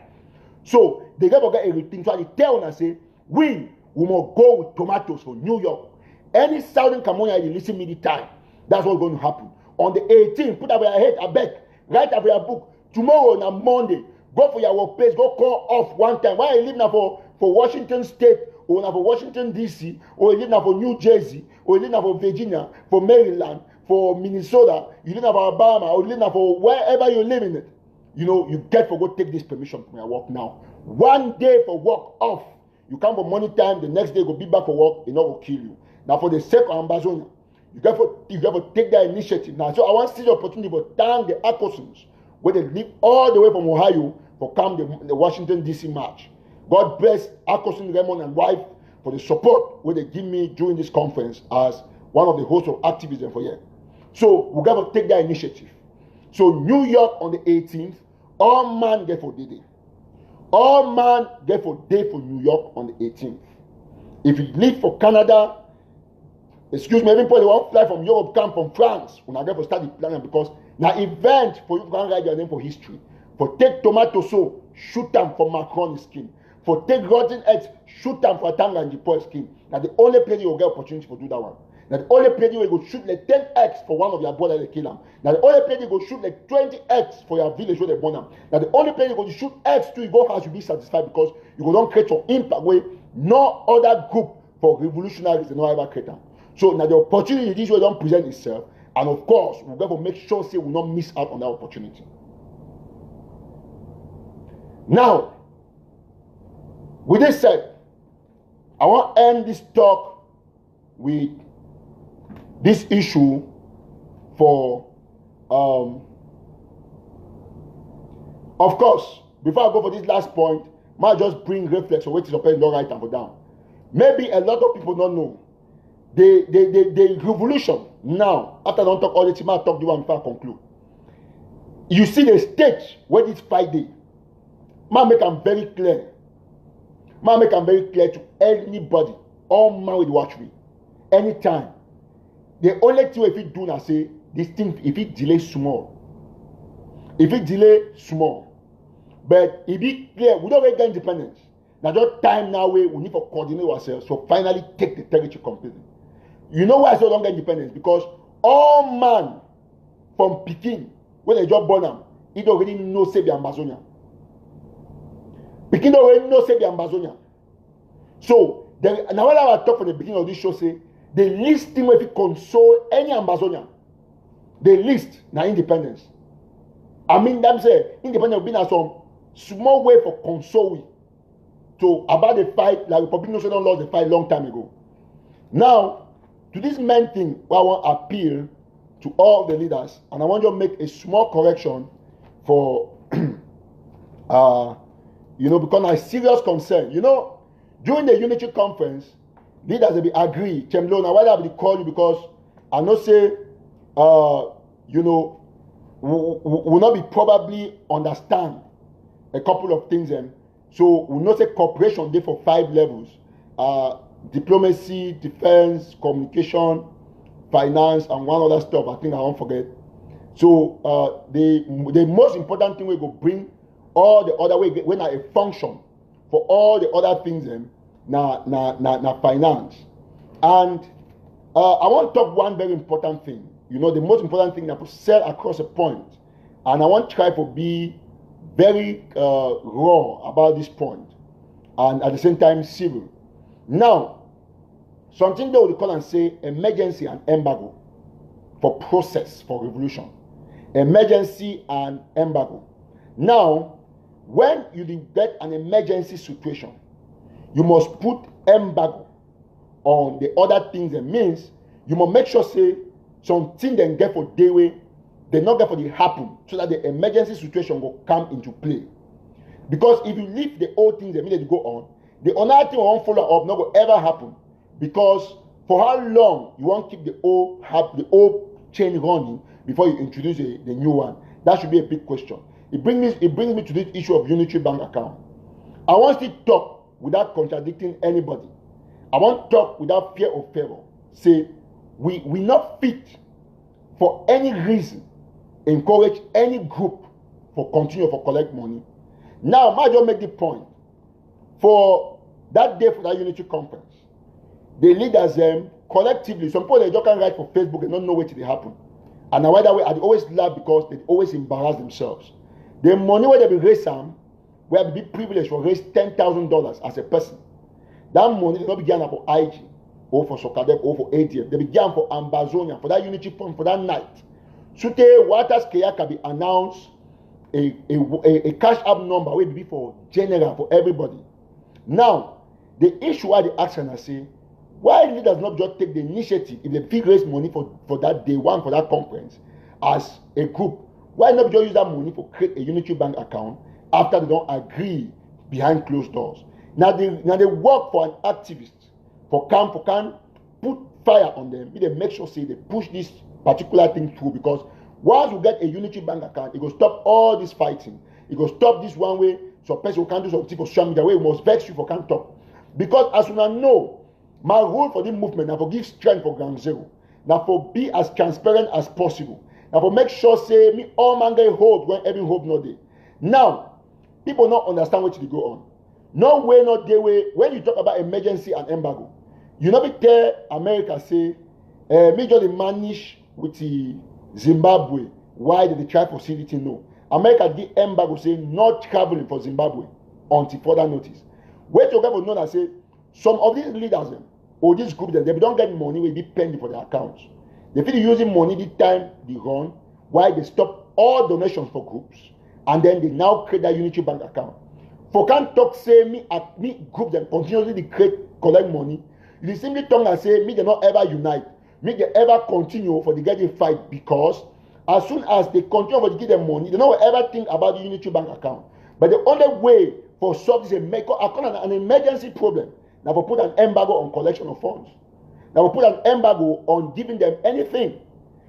S2: So they never get everything. So I tell them, I say, we must go with tomatoes for New York. Any Southern California, you listen me the time. That's what's going to happen. On the 18th, put up your head, I beg, write up your book. Tomorrow on Monday, go for your workplace, go call off one time. Why you live now for Washington State, or now for Washington, D.C., or you live now for New Jersey, or you live now for Virginia, for Maryland, for Minnesota, you live now for Alabama, or you live now for wherever you live in it. You know, you get for go take this permission from your work now. 1 day for work off. You come for money time, the next day go be back for work, it not will kill you. Now for the sake of Amazonia, you got to take that initiative now. So I want to see the opportunity for thank the Akosons, where they live all the way from Ohio for come the Washington D.C. march. God bless Akoson Raymond and wife for the support where they give me during this conference as one of the hosts of activism for here. So we got to take that initiative. So New York on the 18th, all man get for day. All man get for day for New York on the 18th. If you live for Canada, excuse me, everybody want fly from Europe, come from France. When I get for start the plan because now event for you can write your name for history. For take tomato so shoot them for Macron's skin. For take rotten eggs, shoot them for Tanga and Jipo's skin. Now the only place you will get opportunity for do that one. Now the only place you will go shoot like 10 eggs for one of your brothers they kill them. Now the only place you go shoot like 20 eggs for your village where they burn them. Now the only place you go to shoot eggs to you go house you be satisfied because you go don't create some impact way no other group for revolutionaries they not ever create them. So now the opportunity this way don't present itself, and of course we're going to make sure say we not miss out on that opportunity. Now, with this said, I want to end this talk with this issue for of course, before I go for this last point, might just bring reflex or wait till the don't write them down. Maybe a lot of people don't know. The revolution now, after I don't talk all the time, I'll talk the one before I conclude. You see the stage where it's Friday. Man make them very clear. Man make them very clear to anybody. All man will watch me. Anytime. The only thing if it do now say this thing if it delay small. If it delay small. But if it clear, we don't get independence. Now just time now we need to coordinate ourselves. So finally take the territory completely. You know why I say don't get independence? Because all man from Peking, when they just born them, he don't already know say the Amazonia. Peking don't already know say the Amazonia. So now when I talk from the beginning of this show, say the least thing if it console any Amazonia, the least now independence. I mean them say independence will be now some small way for console to about the fight, like Republicans don't lost the fight long time ago. Now, to this main thing, I want to appeal to all the leaders, and I want you to make a small correction for, because I serious concern. During the unity conference, leaders will be agree. Chemlo, now why I will call you because I know say, will not be probably understand a couple of things. So we not say cooperation there for 5 levels: diplomacy, defense, communication, finance, and one other stuff. I think I won't forget. So the most important thing we go bring all the other way when a function for all the other things na finance. And I want to talk one very important thing. The most important thing that to sell across a point, and I want to try to be very raw about this point, and at the same time civil. Now, something they would call and say emergency and embargo for process for revolution. Emergency and embargo. Now, when you get an emergency situation, you must put embargo on the other things. It means you must make sure say something then get for day way, they not get for the happen, so that the emergency situation will come into play. Because if you leave the old things immediately go on, the another thing won't follow up, not will ever happen. Because for how long you want to keep the old chain running before you introduce the new one? That should be a big question. It brings me to this issue of unitary bank account. I want to talk without contradicting anybody. I want to talk without fear of favor. Say, we not fit for any reason encourage any group for continue for collect money. Now, I just make the point. For that day, for that unity conference, the leaders collectively, some people they just can write for Facebook and don't know what will happen. And why that way, I always laugh because they always embarrass themselves. The money where they be raise some, where be privileged for raise $10,000 as a person. That money they not be given for IG or for Sokadep or for ADF. They be given for Ambazonia, for that unity fund, for that night. Sute Waters Kayaka be announced a cash app number will be for general for everybody. Now, the issue why they ask and say, why leaders not just take the initiative if they big raise money for that day one for that conference as a group? Why not just use that money for create a unitary bank account after they don't agree behind closed doors? Now they work for an activist for can put fire on them. They make sure say they push this particular thing through, because once you get a unitary bank account, it will stop all this fighting. It will stop this one way. So person can do something for social media where it must vex you for can't talk. Because as you know, my rule for this movement now for give strength for ground zero. Now for be as transparent as possible. Now for make sure say me all man get hold when every hope not there. Now, people not understand what to go on. No way, not the way. When you talk about emergency and embargo, you know be tell America say, me just manage with the Zimbabwe. Why did they try for CDT? No. America did embargo saying not traveling for Zimbabwe until further notice. Wait to get know that say some of these leaders or these groups they don't get money will be pending for their accounts. They feel using money the time they run, why they stop all donations for groups, and then they now create that unitary bank account. For can't talk say me group them continuously they collect money. They simply talk and say me they not ever unite. Make them ever continue for the getting fight, because as soon as they continue for to give them money, they don't ever think about the unitary bank account. But the only way for solve this an emergency problem, now for put an embargo on collection of funds. Now for put an embargo on giving them anything.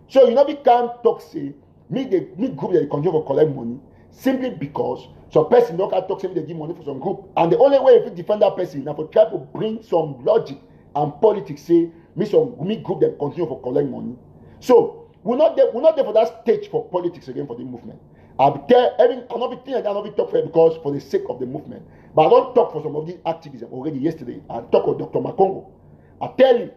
S2: So we can't talk say me group that they continue for collect money simply because some person don't talk say me they give money for some group. And the only way if you defend that person now for try to bring some logic and politics say me group them continue for collect money. So we're not there for that stage for politics again for the movement. I'll be there I'll not be thinking I'll not be talk for it because for the sake of the movement. But I don't talk for some of these activism already yesterday. I talk with Dr. Makongo. I tell you,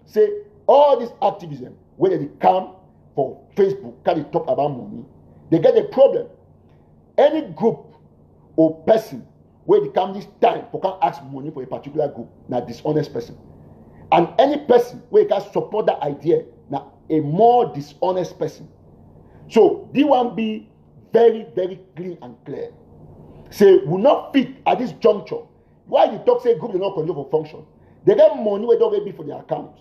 S2: say all this activism, when they come for Facebook, can they talk about money, they get a problem. Any group or person where they come this time for can ask money for a particular group, not dishonest person. And any person where you can support that idea, now a more dishonest person. So this one be very, very clean and clear. say will not fit at this juncture. Why you talk say group dey not control for function? They get money wey don already be for their accounts.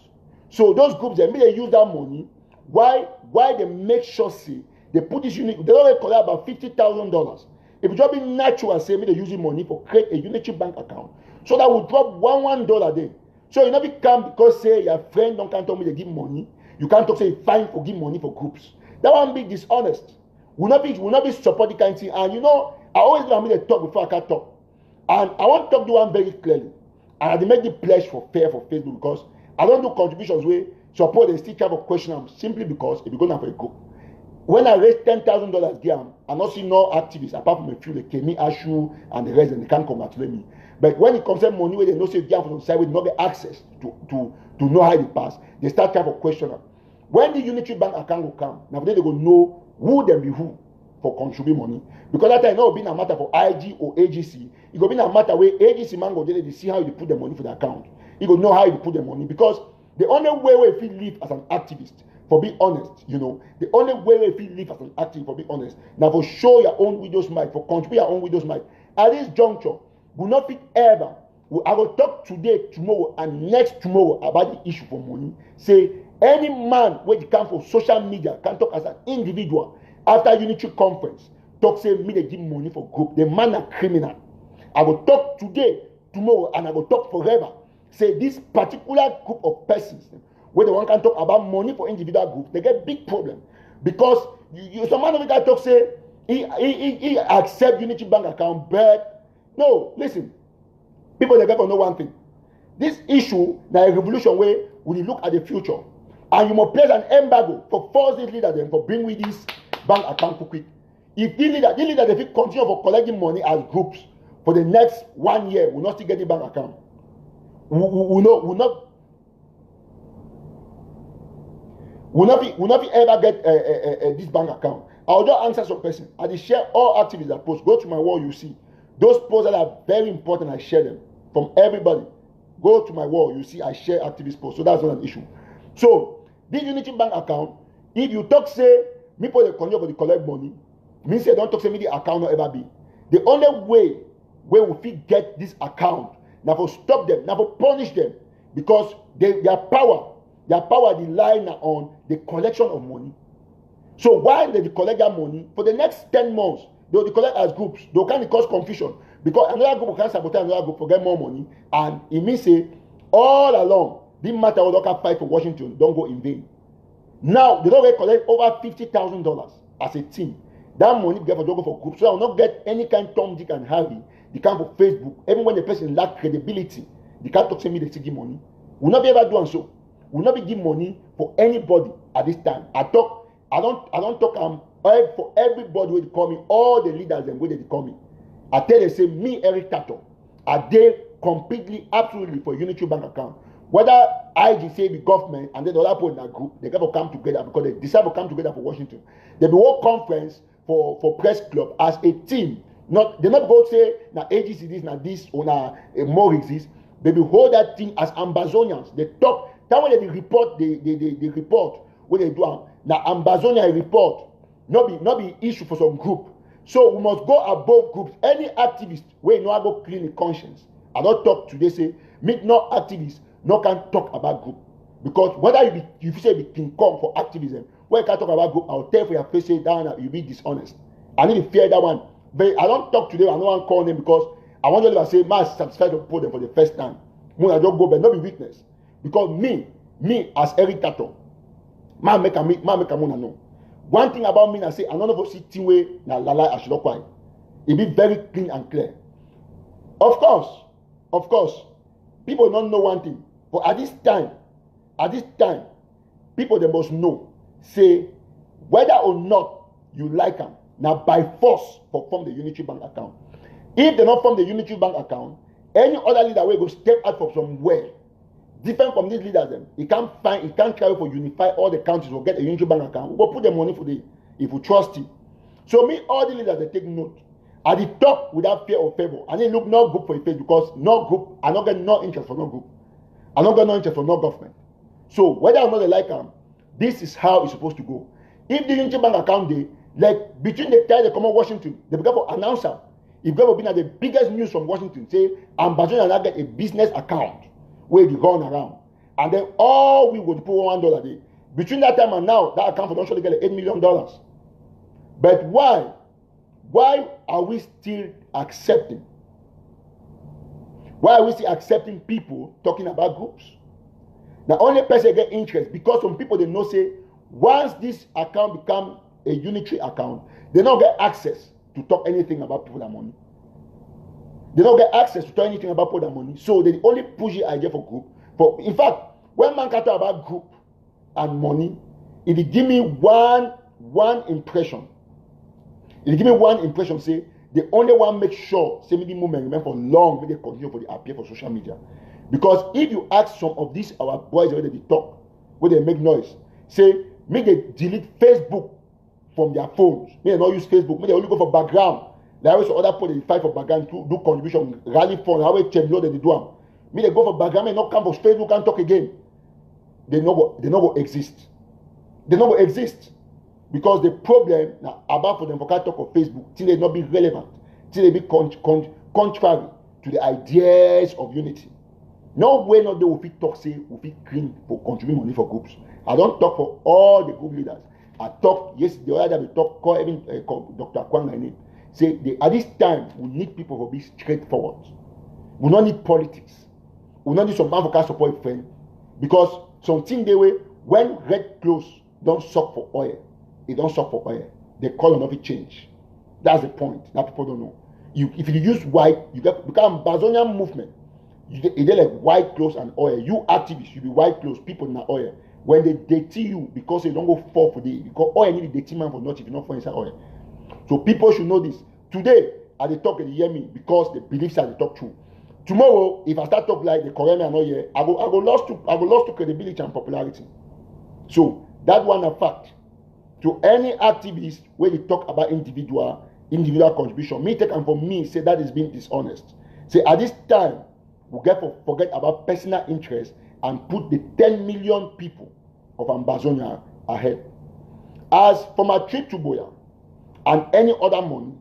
S2: So those groups dem make they use that money. Why they make sure say they put this unit, they already collect about $50,000. If it just be natural, say me they using money for create a unity bank account, so that will drop $1 there. So you not be come because say your friend don't can't tell me they give money. You can't talk say fine for give money for groups. That one be dishonest. Will not be support the kind of thing. And you know, I always want me to talk before I can talk. And I want to talk to one very clearly. And I make the pledge for fair for Facebook because I don't do contributions where support they still have a question simply because it be going for a group. When I raise $10,000 there, I not see no activists apart from a few like Kemi, Ashu, and the rest, and they can't congratulate me. But when it comes to money where they know say there from the side, we not get access to know how they pass, they start type of questioner. When the unitary bank account will come, now they go know who them be who for contribute money. Because that time it not be a matter for IG or AGC. It go be a matter where AGC man go there, they see how you put the money for the account. You go know how you put the money because the only way we feel live as an activist, for be honest, you know, the only way we feel live as an activist, for be honest, now for show your own widow's might, for contribute your own widow's might. At this juncture, will not fit ever. I will talk today, tomorrow, and next tomorrow about the issue for money. Say any man when he come for social media can talk as an individual after unitary conference. Talk say me they give money for group. The man a criminal. I will talk today, tomorrow, and I will talk forever. Say this particular group of persons where the one can talk about money for individual groups, they get big problem because some man of the guy talk say he accept unity bank account, but no, listen, people they get to know one thing. This issue now a revolution where when you look at the future and you must place an embargo for force these leaders them for bring with this bank account quick. If the leader if it continue for collecting money as groups for the next 1 year, will not still get the bank account. Will not be ever get this bank account. I'll just answer some person. I will share all activities that post. Go to my wall, you see. Those posts that are very important, I share them from everybody. Go to my wall, you see I share activist posts. So that's not an issue. So this unity bank account, if you talk say me put the control for the collect money, me say don't talk say me the account not ever be. The only way where we fit get this account, now for stop them, now for punish them, because their power rely on the collection of money. So while they collect that money for the next 10 months, they will collect as groups. They can cause confusion because another group can sabotage another group for get more money, and it means say all along this matter will not fight for Washington don't go in vain. Now they don't collect over $50,000 as a team. That money get for don't go for groups, so I will not get any kind of Tom, Dick, and Harry. They come for Facebook. Even when the person lack credibility, they can't talk to me. They still give money. Will not be able to do so. Will not be give money for anybody at this time. I don't talk for everybody where they call me, all the leaders and where they call me. I tell them say me Eric Tataw, are they completely absolutely for unitary bank account. Whether IG say the government and then the other people in that group, they got to come together because they decide to come together for Washington. They be work conference for press club as a team. They not go say now AGC this, now this, or now more exists. They will hold that thing as Ambazonians. They talk. That way they report. They report what they do. Now Ambazonia report. Not be issue for some group. So we must go above groups. Any activist where you know I go clean the conscience. I don't talk today say meet no activists. No can talk about group because whether you say be King Kong for activism, when you can talk about group, I'll tell for your face say down you be dishonest. I need to fear that one. But I don't talk today. I don't want to call them because I want to say, man, satisfied to put them for the first time. When I don't go, but not be witness. Because me as Eric Tataw, man make a know. One thing about me, I say, I don't know if see Tiwe na Lala I should not quite. It be very clean and clear. Of course, people don't know one thing. But at this time, people they must know, say, whether or not you like them, now by force for form the unitary bank account. If they not form the unitary bank account, any other leader will go step out from somewhere different from these leaders. Them he can't carry for unify all the counties or get a unitary bank account. We go put the money for the if we trust him. So me all the leaders they take note. I did talk without fear or favor. And they look no group for a face because no group I not get no interest for no group. I not get no interest for no government. So whether or not they like them, this is how it's supposed to go. If the unitary bank account they like between the time they come on Washington, they become for announcer. If God will be at the biggest news from Washington, say, Ambassador now get a business account where they run around. And then all we would put $1 a day. Between that time and now, that account will actually get $8 million. But why? Why are we still accepting? Why are we still accepting people talking about groups? The only person get interest because some people they know say once this account become a unitary account, they don't get access to talk anything about people that money. They don't get access to talk anything about people that money. So they only push the idea for group. For in fact, when man can talk about group and money, if you give me one impression, say the only one make sure say the movement remain for long, make they continue for the appear for social media. Because if you ask some of these our boys where they talk, where they make noise, say make they delete Facebook from their phones, may they not use Facebook, may they only go for background. Like always other people they fight for background to do contribution, rally fund, how we check know that they do them. May they go for background, may not come for Facebook and talk again. They no go exist. They no go exist. Because the problem now about for them for can't talk on Facebook, till they not be relevant, till they be contrary to the ideas of unity. No way not they will fit talk say will fit clean for contributing money for groups. I don't talk for all the group leaders. I talk yesterday the other day we talk call even Dr. Kwang my name. Say at this time we need people to be straightforward. We don't need politics. We don't need some man for can support a friend. Because something they way when red clothes don't suck for oil, it don't suck for oil. They call on it change. That's the point. That people don't know. If you use white, you become Bazonian movement. You like white clothes and oil. You activists, you be white clothes, people in the oil. When they dirty you because they don't go fall for the because oil need a dirty man for not if you not fall inside oil. So people should know this. Today, at the talk they hear me because the beliefs are the talk true. Tomorrow, if I start talk like the Korean and not here, I go lost to credibility and popularity. So that one a fact. To any activist where they talk about individual contribution, me take and for me say that is being dishonest. Say at this time we get forget about personal interest and put the 10 million people of Ambazonia ahead. As for my trip to Boya and any other money,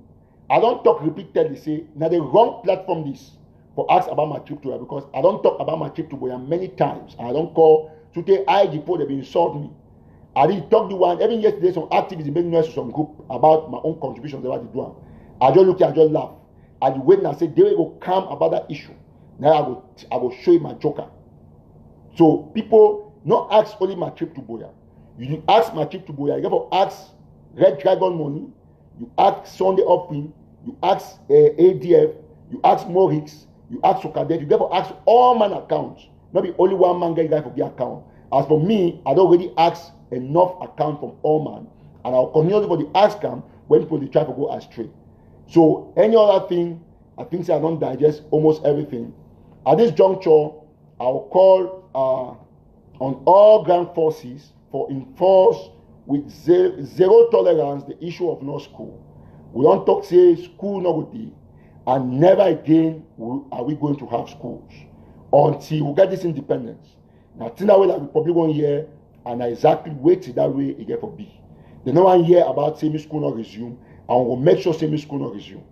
S2: I don't talk repeatedly say now the wrong platform this for ask about my trip to Boya because I don't talk about my trip to Boya many times. I don't call to take IGPO they be insult me. I didn't talk to one. Even yesterday, some activists make noise to some group about my own contributions about the one. I just look at, I just laugh. I just wait and I say, they will go calm about that issue. Now I will show you my joker. So people not ask only my trip to Boya. You ask my trip to Boya. You have to ask Red Dragon money. You ask Sunday Offering. You ask ADF. You ask Morix. You ask Sokadet. You have to ask all man accounts. Not be only one man guy for the account. As for me, I don't already ask enough account from all man, and I'll continue for the ask them when people they try to go astray. So any other thing, I think I don't digest almost everything. At this juncture, I'll call on all ground forces for enforce with zero tolerance the issue of no school. We don't talk say school no good day, and never again are we going to have schools until we get this independence. Now, think that way like we probably 1 year, and I exactly wait till that way it get for be. The no one hear about semi school not resume, and we'll make sure semi school not resume.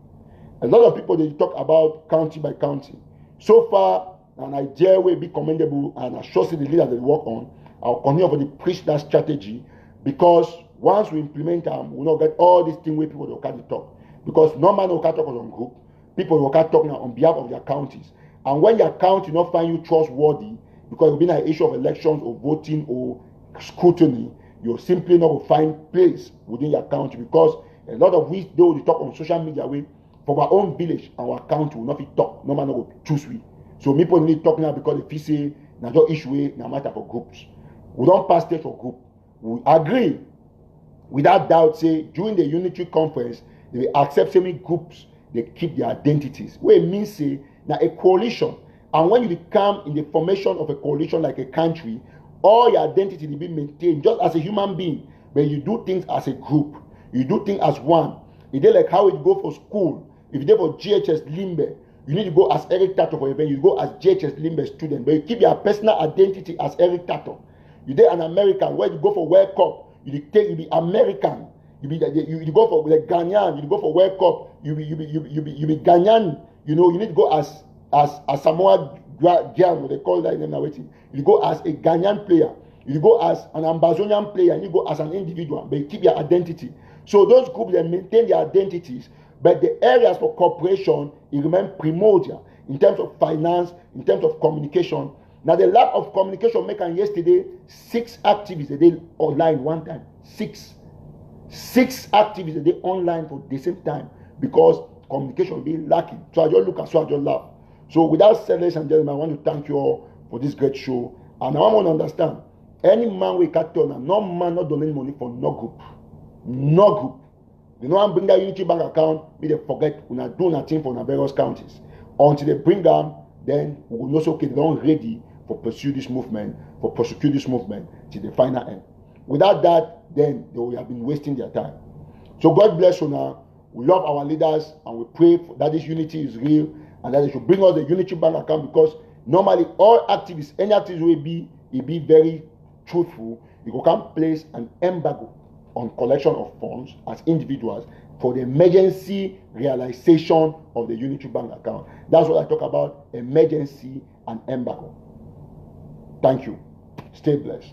S2: A lot of people they talk about county by county. So far, Nigeria will be commendable, and I sure see the leader they work on. I'll continue for the preach that strategy because once we implement them, we'll not get all these things where people will can't talk. Because no man will can't talk on group, people will can't talk now on behalf of their counties. And when your county not find you trustworthy, because it will be an issue of elections or voting or scrutiny, you simply not will find place within your county because a lot of we do we talk on social media way for our own village, our county will not be talk. No man will choose we. So people need talk now because if you say na just issue no matter for groups. We don't pass state for group. We agree without doubt say during the unitary conference they will accept semi groups, they keep their identities. What it means say now a coalition. And when you become in the formation of a coalition like a country, all your identity will be maintained just as a human being. But you do things as a group. You do things as one. It's like how you go for school. If you go for GHS Limbe, you need to go as Eric Tato for event. You go as GHS Limbe student. But you keep your personal identity as Eric Tato. You did an American. Where you go for World Cup, you be American. you go for the Ghanaian, you go for World Cup, you be Ghanaian, you need to go as Samoa Gyan, they call that name now waiting. You go as a Ghanaian player, you go as an Ambazonian player, and you go as an individual, but you keep your identity. So those groups, they maintain their identities, but the areas for cooperation, it remains primordial in terms of finance, in terms of communication. Now the lack of communication making yesterday 6 activities a day online one time. 6 activities a day online for the same time because communication be lacking. So I just look at, so I just laugh. So without saying, ladies and gentlemen, I want to thank you all for this great show. And I want to understand, any man we can't tell now, no man not donating money for no group. No group. They don't bring that Unity bank account, they forget we not do nothing for the various counties. Until they bring them, then we will know so okay, they don't ready for pursue this movement, for prosecute this movement till the final end. Without that, then they will have been wasting their time. So God bless you now. We love our leaders and we pray that this unity is real and that they should bring us the Unity bank account because normally all activists, any activist will be very truthful. You can place an embargo on collection of funds as individuals for the emergency realization of the Unity bank account. That's what I talk about, emergency and embargo. Thank you. Stay blessed.